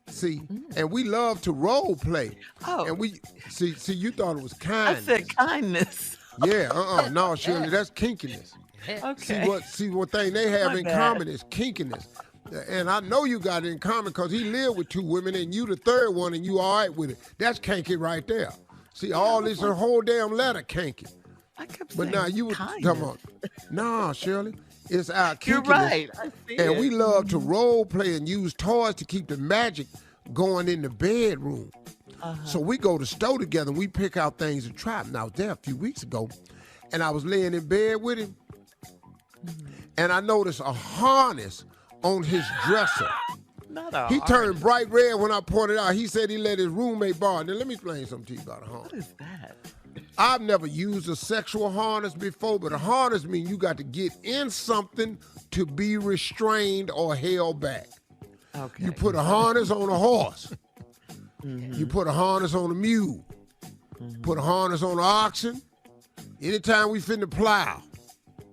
See, and we love to role play. Oh. And we see you thought it was kindness. I said kindness. Yeah, no, Shirley, that's kinkiness. Okay. See what thing they have My in bad. common is kinkiness. And I know you got it in common because he lived with 2 women and you the third one and you all right with it. That's kinky right there. See, all this her whole damn letter kinky. I kept But saying now you were kindness. talking about, nah, Shirley, it's our kinkiness. You're right. I see And it. we love to role play and use toys to keep the magic going in the bedroom. So we go to the store together and we pick out things to try. Now, I was there a few weeks ago, and I was laying in bed with him, and I noticed a harness on his dresser. Not a He harness. turned bright red when I pointed out. He said he let his roommate borrow it. Now, let me explain something to you about a harness. What is that? I've never used a sexual harness before, but a harness means you got to get in something to be restrained or held back. Okay. You put a harness on a horse. You put a harness on a mule. Put a harness on an oxen. Anytime we finna plow.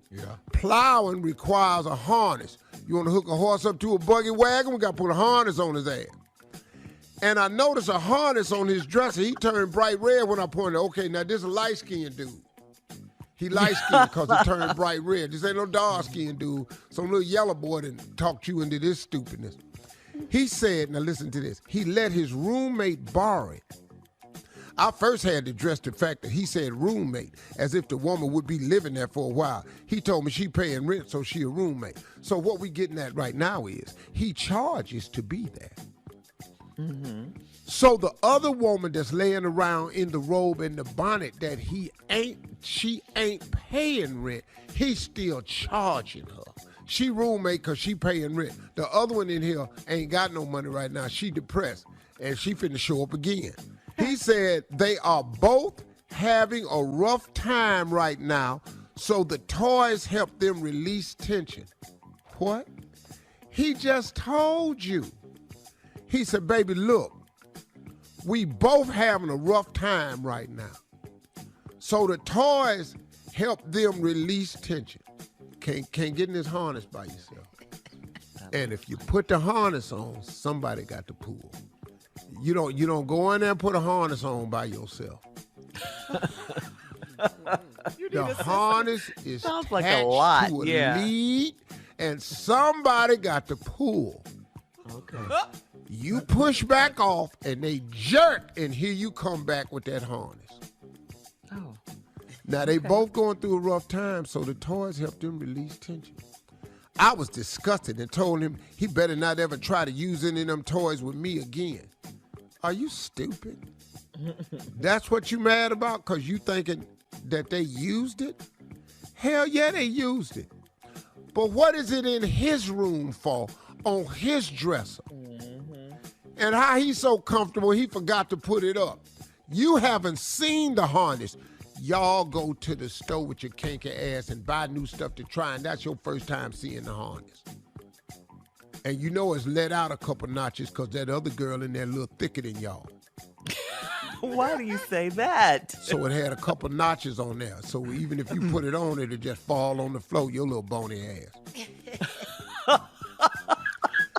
Yeah. Plowing requires a harness. You want to hook a horse up to a buggy wagon? We got to put a harness on his ass. And I noticed a harness on his dresser. He turned bright red when I pointed, okay, now this is a light-skinned dude. He light-skinned because he turned bright red. This ain't no dark-skinned dude. Some little yellow boy that talked you into this stupidness. He said, now listen to this, he let his roommate borrow it. I first had to address the fact that he said roommate, as if the woman would be living there for a while. He told me she paying rent, so she a roommate. So what we getting at right now is, he charges to be there. So the other woman that's laying around in the robe and the bonnet that she ain't paying rent, he's still charging her. She roommate because she paying rent. The other one in here ain't got no money right now. She depressed, and she finna show up again. He said they are both having a rough time right now, so the toys help them release tension. What? He just told you. He said, baby, look, we both having a rough time right now. So the toys help them release tension. Can't get in this harness by yourself. And if you put the harness on, somebody got to pull. You don't go in there and put a harness on by yourself. The harness is Sounds like a attached lot, to a yeah. lead, and somebody got to pull. Okay. You push back off, and they jerk, and here you come back with that harness. Oh. Now, they both going through a rough time, so the toys help them release tension. I was disgusted and told him he better not ever try to use any of them toys with me again. Are you stupid? That's what you mad about because you thinking that they used it? Hell yeah, they used it. But what is it in his room for, on his dresser? And how he's so comfortable, he forgot to put it up. You haven't seen the harness. Y'all go to the store with your kinky ass and buy new stuff to try, and that's your first time seeing the harness. And you know it's let out a couple notches because that other girl in there a little thicker than y'all. Why do you say that? So it had a couple notches on there. So even if you put it on, it'll just fall on the floor, your little bony ass.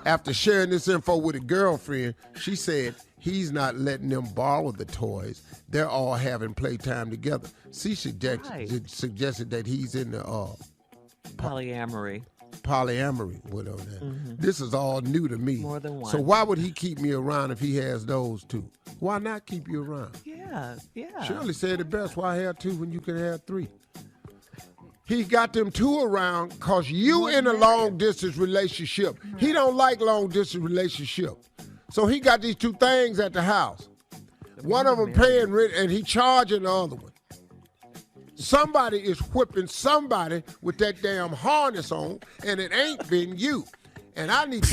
After sharing this info with a girlfriend, she said he's not letting them borrow the toys. They're all having playtime together. She suggested that he's in the Polyamory. Whatever that. This is all new to me. More than one. So why would he keep me around if he has those two? Why not keep you around? Yeah. Shirley said it best. Why have two when you can have three? He got them two around because you in a long-distance relationship. He don't like long-distance relationship. So he got these two things at the house. One of them paying rent and he charging the other one. Somebody is whipping somebody with that damn harness on, and it ain't been you. And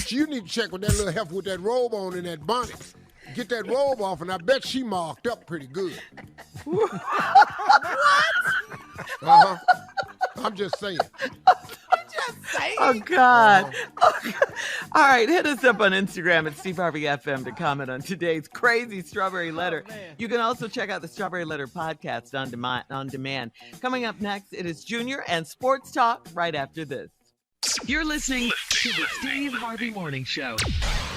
you need to check with that little heifer with that robe on and that bonnet. Get that robe off, and I bet she marked up pretty good. What? Uh-huh. I'm just saying. Oh, God. All right, hit us up on Instagram at Steve Harvey FM to comment on today's crazy Strawberry Letter. You can also check out the Strawberry Letter podcast on demand. Coming up next, it is Junior and Sports Talk right after this. You're listening to the Steve Harvey Morning Show.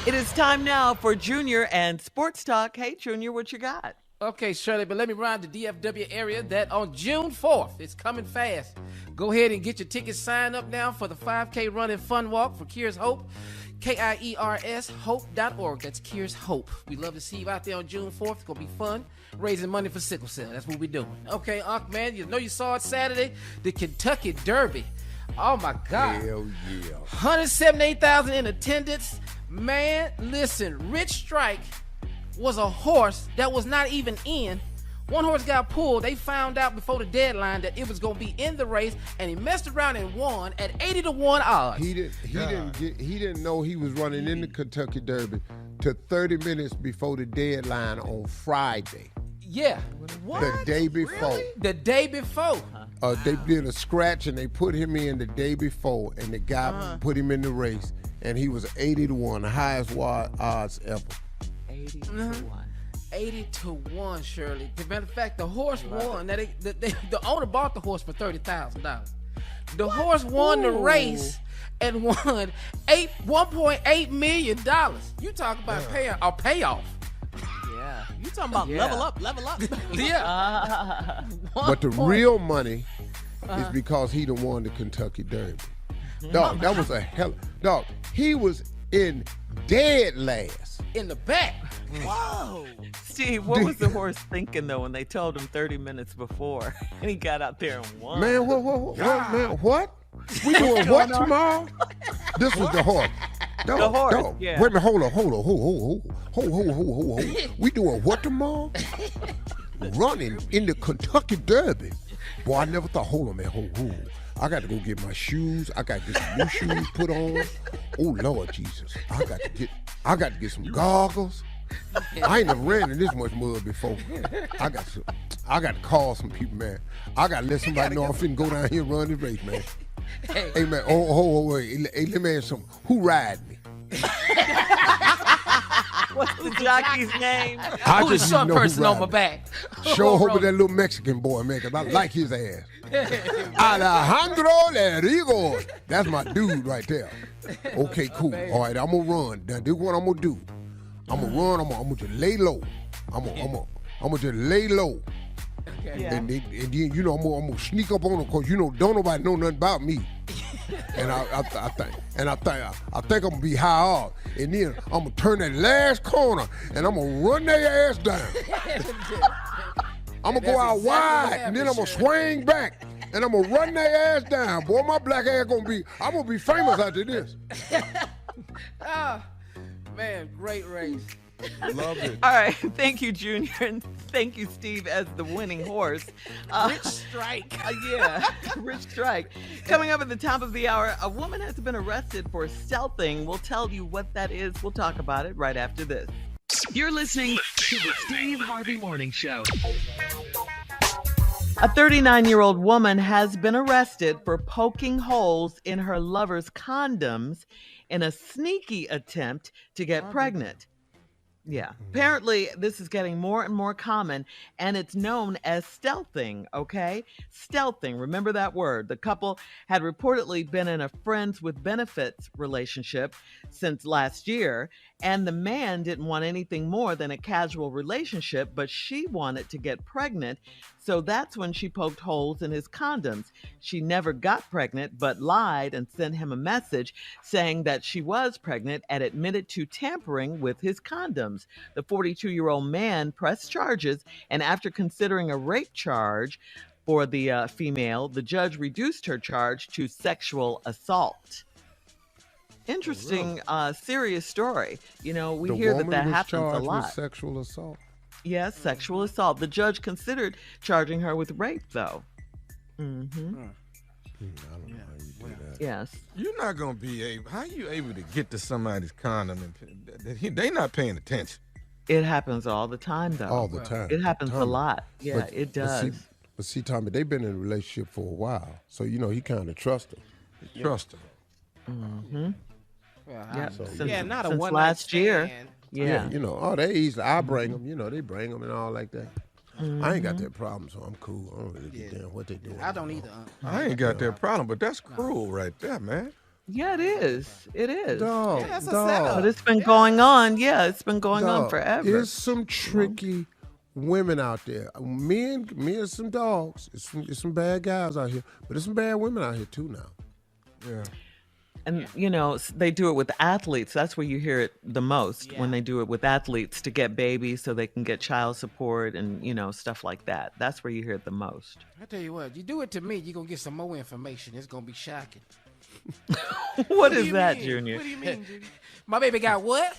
It is time now for Junior and Sports Talk. Hey, Junior, what you got? Okay, Shirley, but let me remind the DFW area that on June 4th, it's coming fast. Go ahead and get your tickets signed up now for the 5K Run and Fun Walk for Kiers Hope, KIERS Hope.org. That's Kiers Hope. We love to see you out there on June 4th. It's going to be fun, raising money for sickle cell. That's what we're doing. Okay, Unc, man, you know you saw it Saturday, the Kentucky Derby. Oh, my God. Hell yeah. 178,000 in attendance. Man, listen, Rich Strike was a horse that was not even in. One horse got pulled. They found out before the deadline that it was going to be in the race, and he messed around and won at 80-1 odds. He didn't know he was running in the Kentucky Derby till 30 minutes before the deadline on Friday. Yeah. What? The day before. Really? The day before. They did a scratch and they put him in the day before, and the guy put him in the race, and he was 80-1, the highest odds ever. 80-1. 80-1, Shirley. As a matter of fact, the horse won. Now the owner bought the horse for $30,000. The horse won the race and won $1.8 million. You talk about a payoff. Yeah. You talking about level up. Yeah. But the real money is because he done won the Kentucky Derby. Dog, that was a hell. Dog, he was in dead last. In the back. Whoa. Steve, what was the horse thinking, though, when they told him 30 minutes before and he got out there and won? Man, what? We doing what tomorrow? This was the horse. The horse, yeah. Wait a minute, hold on. We doing what tomorrow? Running in the Kentucky Derby. Boy, I never thought, hold on, man, hold. I got to go get my shoes. I got to get some new shoes put on. Oh, Lord Jesus. I got to get some goggles. I ain't never ran in this much mud before. I got to call some people, man. I got to let somebody know I'm finna go down here and run this race, man. Hey, man, wait. Hey, let me ask something. Who ride me? What's the jockey's name? Who's the short person on my back? Show hope with that little Mexican boy, man, because I like his ass. Alejandro Lerigo. That's my dude right there. Okay, cool. All right, I'm going to run. Now, this is what I'm going to do. I'm going to run. I'm going to just lay low. I'm going to just lay low. Okay. Yeah. And then, you know, I'm going to sneak up on them because, you know, don't nobody know nothing about me. And I think I'm going to be high off. And then I'm going to turn that last corner and I'm going to run their ass down. I'm going to go out wide and then I'm going to swing back and I'm going to run their ass down. Boy, my black ass I'm going to be famous after this. Oh, man, great race. Love it. All right. Thank you, Junior. And thank you, Steve, as the winning horse. Rich Strike. Yeah, Rich Strike. Coming up at the top of the hour, a woman has been arrested for stealthing. We'll tell you what that is. We'll talk about it right after this. You're listening to the Steve Harvey Morning Show. A 39-year-old woman has been arrested for poking holes in her lover's condoms in a sneaky attempt to get pregnant. Yeah. Apparently, this is getting more and more common, and it's known as stealthing, okay? Stealthing. Remember that word. The couple had reportedly been in a friends with benefits relationship since last year, and the man didn't want anything more than a casual relationship, but she wanted to get pregnant, so that's when she poked holes in his condoms. She never got pregnant, but lied and sent him a message saying that she was pregnant and admitted to tampering with his condoms. The 42-year-old man pressed charges, and after considering a rape charge for the female, the judge reduced her charge to sexual assault. Interesting, serious story. You know, we hear that happens a lot. With sexual assault? Yes, sexual assault. The judge considered charging her with rape, though. Mm-hmm. I don't know how you do that. Yes. You're not gonna be able. How you able to get to somebody's condom and they not paying attention? It happens all the time, though. All the time. It happens a Tommy. lot. Yeah, it does. But see, Tommy, they've been in a relationship for a while, so he kind of trusts her. Trust her. Mm-hmm. Well, not a since one last year. Yeah, they easily. I bring them. They bring them and all like that. I ain't got that problem, so I'm cool. I don't really give a damn what they doing. I don't either. I ain't got that problem, but that's cruel right there, man. Yeah, it is. It is. Dog, that's a dog. setup. But it's been going on. Yeah, it's been going on Dog, forever. There's some tricky women out there. Men are some dogs. It's some bad guys out here, but there's some bad women out here too now. Yeah. And, they do it with athletes. That's where you hear it the most, when they do it with athletes to get babies so they can get child support and, stuff like that. That's where you hear it the most. I tell you what, you do it to me, you're going to get some more information. It's going to be shocking. What is that, Junior? What do you mean, Junior? My baby got what?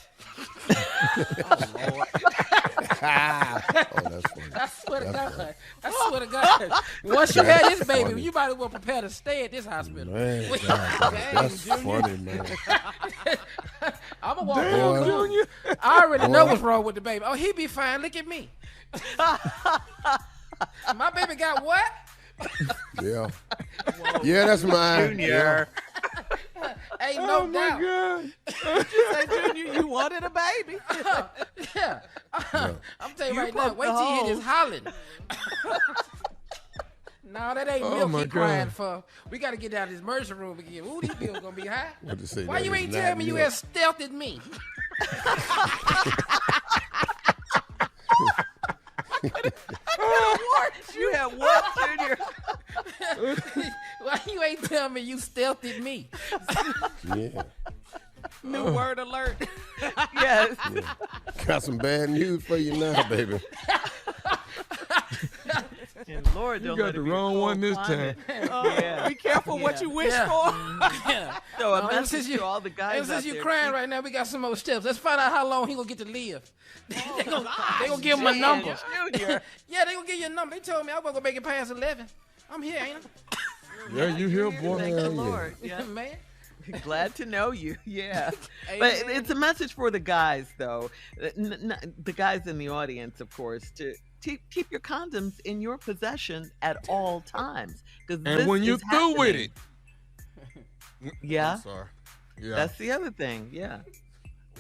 That's funny. I swear to God. I swear to God. Once you had this baby, you might as well prepare to stay at this hospital. Man, God, that's funny, man. I'm going to walk around Junior. I already know what's wrong with the baby. Oh, he be fine. Look at me. My baby got what? Yeah. Yeah, that's mine. Junior. Ain't no doubt. God. You say, Junior, you wanted a baby. Yeah. I'm telling you right now, wait till you hear this hollering. No, that ain't milk my he crying God. for. We got to get down to this emergency room again. Ooh, these bills going to be high. What to say, Why that you is ain't not tell me you milk. had stealthed me? You had what, Junior? Why you ain't tell me you stealthed me? Yeah. New word alert. Yes. Got some bad news for you now, baby. And Lord, You don't got let the it be a wrong cold one this climate. time. Yeah. Be careful what you wish Yeah. for. Yeah. So a And message to all the guys And since out you there. crying right now, we got some more steps. Let's find out how long he gonna get to live. They gonna give him a number. Junior. Yeah, they gonna give you a number. They told me I wasn't gonna make it past 11. I'm here, ain't Yeah, you here, Thank boy? the Lord. I? Yeah. Man. Glad to know you. Yeah. But it's a message for the guys, though. The guys in the audience, of course, to keep your condoms in your possession at all times. And when you're through with it. Yeah. I'm sorry. Yeah. That's the other thing. Yeah.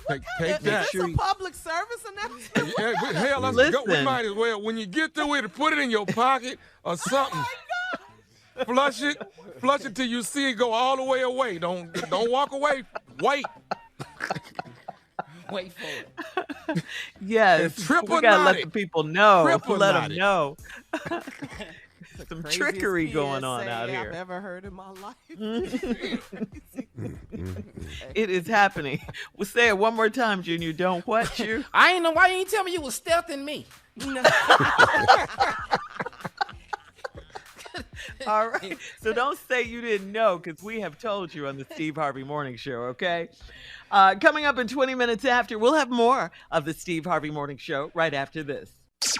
Take Is that. this a public service announcement? Yeah, but hell, let's go. We Listen. might as well. When you get through with it, put it in your pocket or something. Flush it till you see it go all the way away. Don't walk away. Wait. Wait for it. Yes. And triple We gotta let knotted. the people know. Triple Let them knotted. know. Some Craziest trickery going on PSA out I've here. ever heard in my life. It is happening. We'll say it one more time, Junior. Don't what you. I ain't know why you ain't tell me you was stealthing me. All right. So don't say you didn't know, because we have told you on the Steve Harvey Morning Show, okay? Coming up in 20 minutes after, we'll have more of the Steve Harvey Morning Show right after this.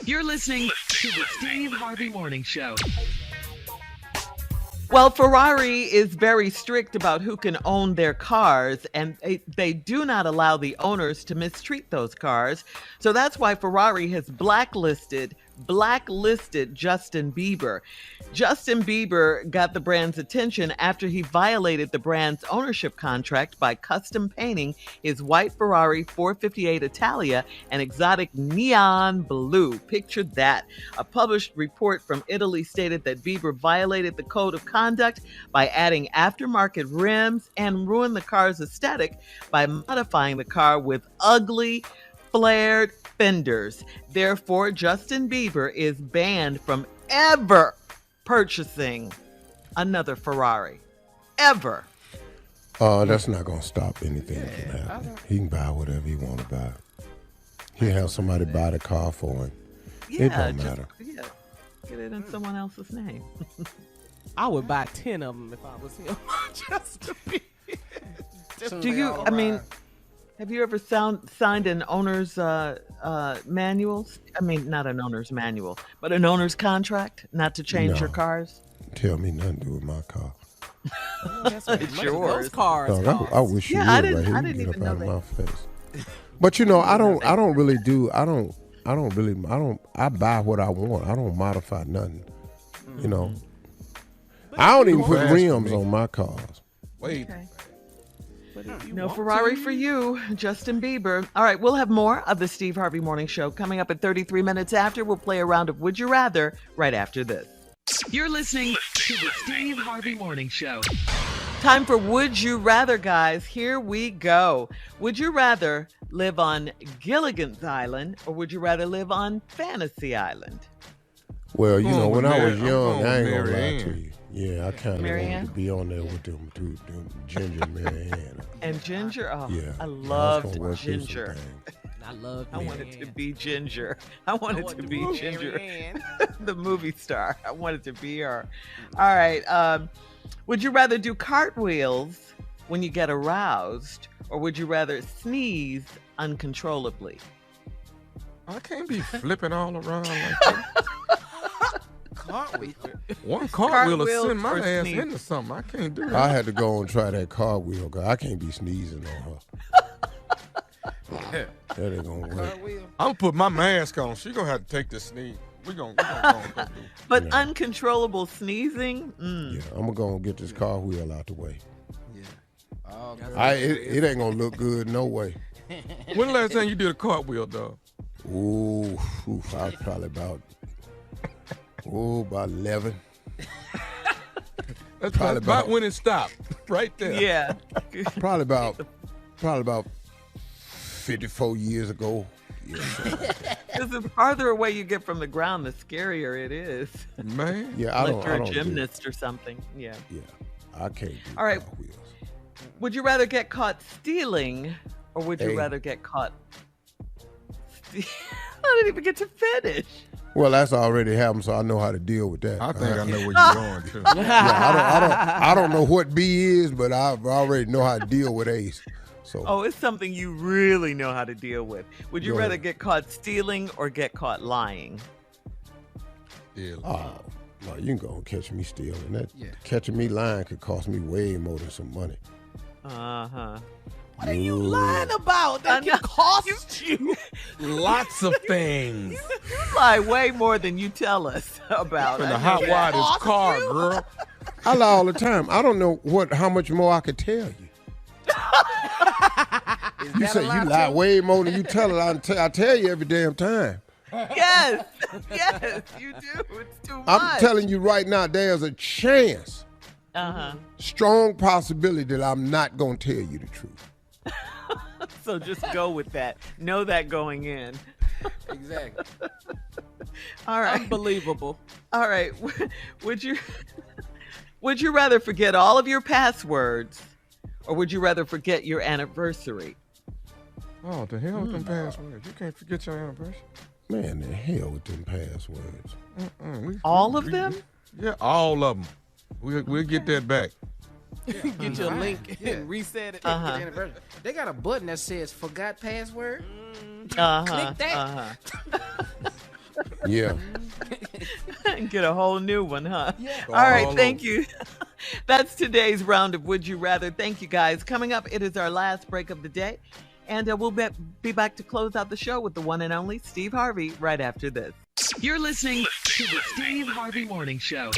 You're listening to the Steve Harvey Morning Show. Well, Ferrari is very strict about who can own their cars, and they do not allow the owners to mistreat those cars. So that's why Ferrari has blacklisted Justin Bieber. Justin Bieber got the brand's attention after he violated the brand's ownership contract by custom painting his white Ferrari 458 Italia an exotic neon blue. Picture that. A published report from Italy stated that Bieber violated the code of conduct by adding aftermarket rims and ruined the car's aesthetic by modifying the car with ugly flared fenders. Therefore, Justin Bieber is banned from ever purchasing another Ferrari. Ever. That's not gonna stop anything from happening. He can buy whatever he want to buy. He'll have somebody buy the car for him. It don't matter. Yeah, get it in someone else's name. I would buy 10 of them if I was him. Just to be. Do you, I mean, have you ever signed an owner's manual? I mean, not an owner's manual, but an owner's contract not to change your No. cars? Tell me nothing to do with my car. That's what It's much of yours. those cars Dog, cost. I wish you Yeah, would I right didn't- here. I You didn't get even up out know of my face. But you know, I don't I buy what I want. I don't modify nothing. You know. I don't even put Fast for rims me. on my cars. Wait. Okay. But if you No want Ferrari to, for you, Justin Bieber. All right, we'll have more of the Steve Harvey Morning Show coming up at 33 minutes after. We'll play a round of Would You Rather right after this. You're listening to the Steve Harvey Morning Show. Time for Would You Rather, guys. Here we go. Would you rather live on Gilligan's Island or would you rather live on Fantasy Island? Well, you know, when I was I'm young, going I ain't with gonna lie Mary to Ann. you. Yeah, I kind of Mary wanted Ann? to be on there with them Ginger Mary Ann. And Ginger? Oh, Yeah. I was loved gonna work through some Ginger. things. I love I wanted to be Ginger. I wanted to be Ginger, the movie star. I wanted to be her. All right. Would you rather do cartwheels when you get aroused, or would you rather sneeze uncontrollably? I can't be flipping all around like that. Cartwheel. One cartwheel will Cartwheels send my or ass sneeze? into something. I can't do I that. had to go and try that cartwheel, cause I can't be sneezing on her. That ain't gonna work. I'm gonna put my mask on. She gonna have to take this sneeze. We gonna go do it. But Yeah. uncontrollable sneezing? Yeah, I'm gonna go and get this cartwheel out the way. Oh, It ain't gonna look good no way. When the last time you did a cartwheel, dog? Ooh, I was probably about 11. That's Probably about about- when it stopped. Right there. Yeah. Probably about 54 years ago. Yeah, Because the farther away you get from the ground, the scarier it is. Man. yeah, I Unless don't. you're I a don't do- gymnast or something. Yeah. Yeah, I can't do All right. cartwheels. Would you rather get caught stealing or would you Hey. rather get caught I didn't even get to finish. Well, that's already happened, so I know how to deal with that. I think I know where you're going to. Yeah, I don't know what B is, but I already know how to deal with Ace. So Oh, it's something you really know how to deal with. Would you Go rather ahead. get caught stealing or get caught lying? Yeah. oh, no, you can go and catch me stealing. That Yeah. catching me lying could cost me way more than some money. Uh-huh. what are you lying about? That I know. can cost you. Lots of things. You lie way more than you tell us about. And I the know hot that. wire this Cost car, you? girl. I lie all the time. I don't know how much more I could tell you. You say you lie way more than you tell it. I tell you every damn time. Yes, yes, you do. It's too much. I'm telling you right now, there's a chance, Uh-huh. strong possibility that I'm not gonna tell you the truth. So just go with that. Know that going in. Exactly. All right. Unbelievable. All right. Would you rather forget all of your passwords or would you rather forget your anniversary? Oh, the hell with them passwords. You can't forget your anniversary. Man, the hell with them passwords. All of them? Yeah, all of them. We'll get that back. Get your link and reset it. Uh-huh. Anniversary. They got a button that says "Forgot password." Uh-huh. Click that. Uh-huh. Yeah. Get a whole new one, huh? Yeah. All right, All thank over. you. That's today's round of Would You Rather. Thank you, guys. Coming up, it is our last break of the day. And we'll be back to close out the show with the one and only Steve Harvey right after this. You're listening to the Steve Harvey Morning Show.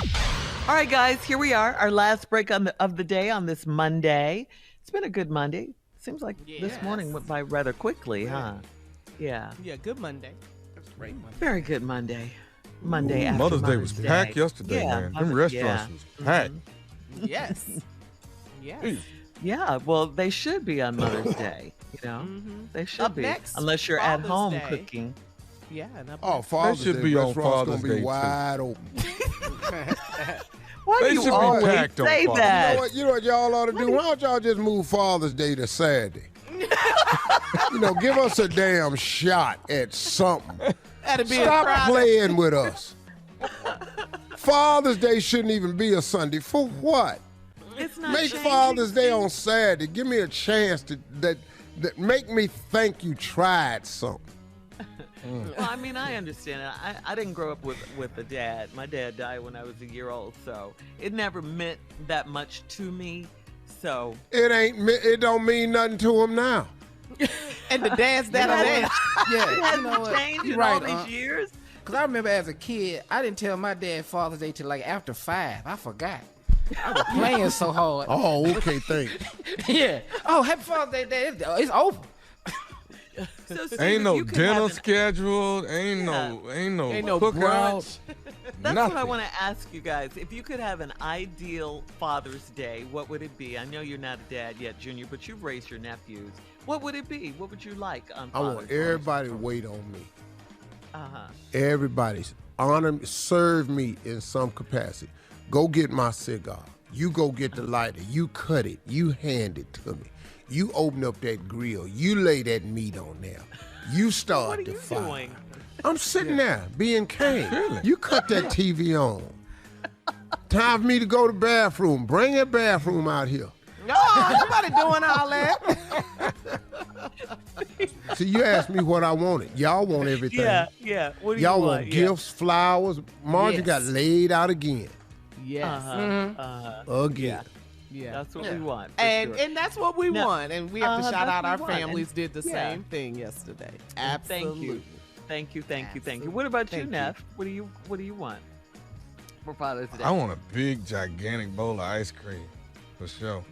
All right, guys, here we are, our last break of the day on this Monday. It's been a good Monday. Seems like this morning went by rather quickly, huh? Yeah. Yeah, good Monday. Very good Monday. Monday after Mother's Day was packed yesterday, Yeah, man. Them Mother's- restaurants was packed. Yes. Yes. Yeah, well, they should be on Mother's Day. You know, they should Up be. next, Unless you're at Father's home Day. cooking. Yeah. And up Oh, Father's should Day be on restaurants Father's gonna Day, be too. wide open. Why They do should you be always packed on say Father's that? You know what y'all ought to do? Why don't y'all just move Father's Day to Saturday? Give us a damn shot at something. That'd be Stop a playing with us. Father's Day shouldn't even be a Sunday. For what? It's not Make changing, Father's Day Steve. on Saturday. Give me a chance that make me think you tried something. Well, I mean, I understand it. I didn't grow up with a dad. My dad died when I was a year old, so it never meant that much to me. So it don't mean nothing to him now. And the dads that are there. Yeah, it hasn't changed in all these years. Because I remember as a kid, I didn't tell my dad Father's Day till like after 5. I forgot. I was playing so hard. Oh, okay, thanks. Yeah. Oh, happy Father's Day, Dad. It's over. So, Steve, Ain't no you could dinner have scheduled. Ain't no cookout. brunch. That's Nothing. what I want to ask you guys. If you could have an ideal Father's Day, what would it be? I know you're not a dad yet, Junior, but you've raised your nephews. What would it be? What would you like on I Father's want Day? everybody to wait on me. Uh-huh. Everybody's honor me, serve me in some capacity. Go get my cigar. You go get the lighter. You cut it. You hand it to me. You open up that grill. You lay that meat on there. You start the fire. Doing? I'm sitting there being Kane. Really? You cut that TV on. Time for me to go to the bathroom. Bring that bathroom out here. No, nobody doing all that. See, you asked me what I wanted. Y'all want everything. Yeah. What do Y'all you want gifts, flowers. Margie Yes. got laid out again. Yes. Again. Yeah. That's what we want. for And sure. and that's what we Now- want. And we have to shout that's out what our we want. families And- did the yeah. same thing yesterday. And Absolutely. Thank you. What about you, Thank you. Neff? What do you want for Father's Day? I want a big, gigantic bowl of ice cream, for sure.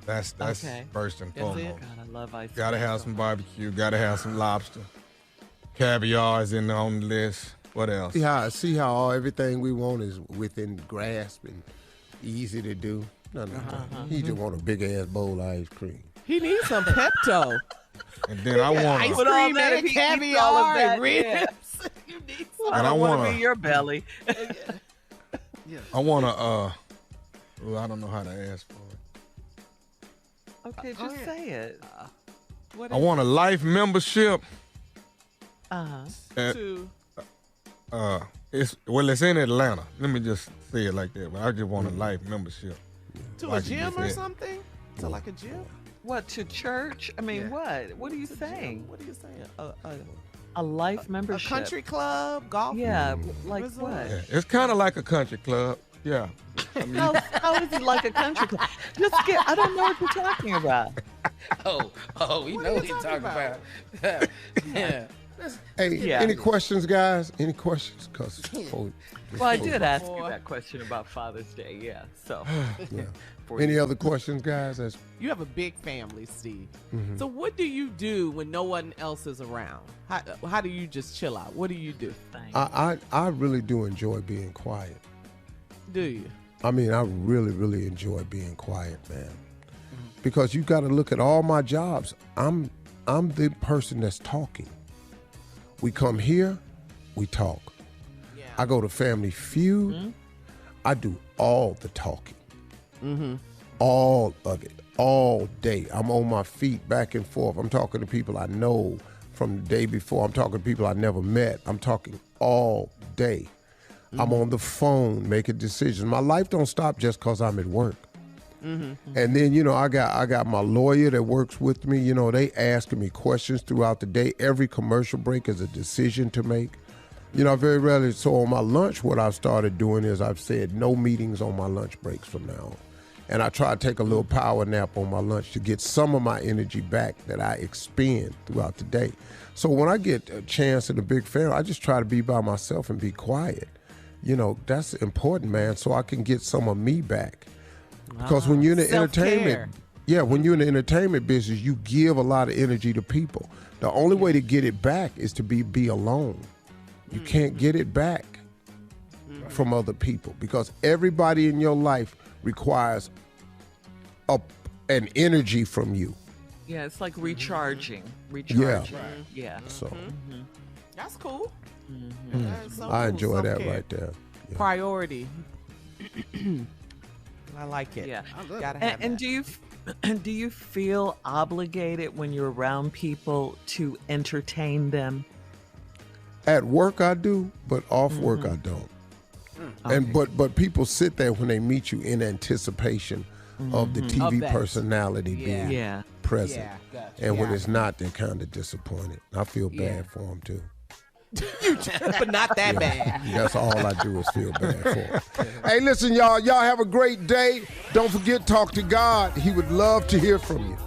That's Okay. first and That's it? foremost. God, I love ice cream. Gotta have some barbecue. Gotta have some lobster. Caviar is on the list. What else? See how everything we want is within grasp and easy to do. No. He just want a big ass bowl of ice cream. He needs some Pepto. And then I want Ice a, With all cream that, and if he eats all of caviar that, and ribs. yeah. You need I And I don't want to wanna- be your belly. I want a, I don't know how to ask for it. Okay, just say it. I want a life membership Uh-huh. at, to it's in Atlanta. Let me just say it like that. But I just want a life membership. to I a can gym get or that. something? To like a gym? What, to church? I mean, Yeah. what? What are you saying? What are you saying? A life A membership? country club, golf? Yeah, like Resort. what? Yeah, it's kind of like a country club. Yeah. How is it like a country club? I don't know what you're talking about. We know what he's talking about. Yeah. Hey, Yeah. any questions, guys? Any questions? Well, I did ask you that question about Father's Day, yeah. So, for Any you. other questions, guys? You have a big family, Steve. Mm-hmm. So what do you do when no one else is around? How do you just chill out? What do you do? I really do enjoy being quiet. Do you? I mean, I really, really enjoy being quiet, man. Because you got to look at all my jobs. I'm the person that's talking. We come here, we talk. Yeah. I go to Family Feud. I do all the talking. All of it, all day. I'm on my feet back and forth. I'm talking to people I know from the day before. I'm talking to people I never met. I'm talking all day. I'm on the phone making decisions. My life don't stop just because I'm at work. And then, I got my lawyer that works with me. They asking me questions throughout the day. Every commercial break is a decision to make. Very rarely. So on my lunch, what I've started doing is I've said no meetings on my lunch breaks from now on. And I try to take a little power nap on my lunch to get some of my energy back that I expend throughout the day. So when I get a chance in a big family, I just try to be by myself and be quiet. That's important, man, so I can get some of me back. Because when you're in the Self-care. when you're in the entertainment business, you give a lot of energy to people. The only way to get it back is to be alone. You can't get it back from other people because everybody in your life requires an energy from you. Yeah, it's like recharging. Yeah. Yeah. So That's cool. Mm-hmm. That's so I cool. enjoy that Self-care. right there. Yeah. Priority. I like it. Yeah. Gotta have And that. do you feel obligated when you're around people to entertain them? At work I do, but off work I don't. And but people sit there when they meet you in anticipation of the TV Of that. personality Yeah. being Yeah. present. Yeah, gotcha. And when it's not, they're kind of disappointed. I feel bad for them, too. But not that bad. That's all I do is feel bad for them. Hey, listen, y'all. Y'all have a great day. Don't forget, talk to God. He would love to hear from you.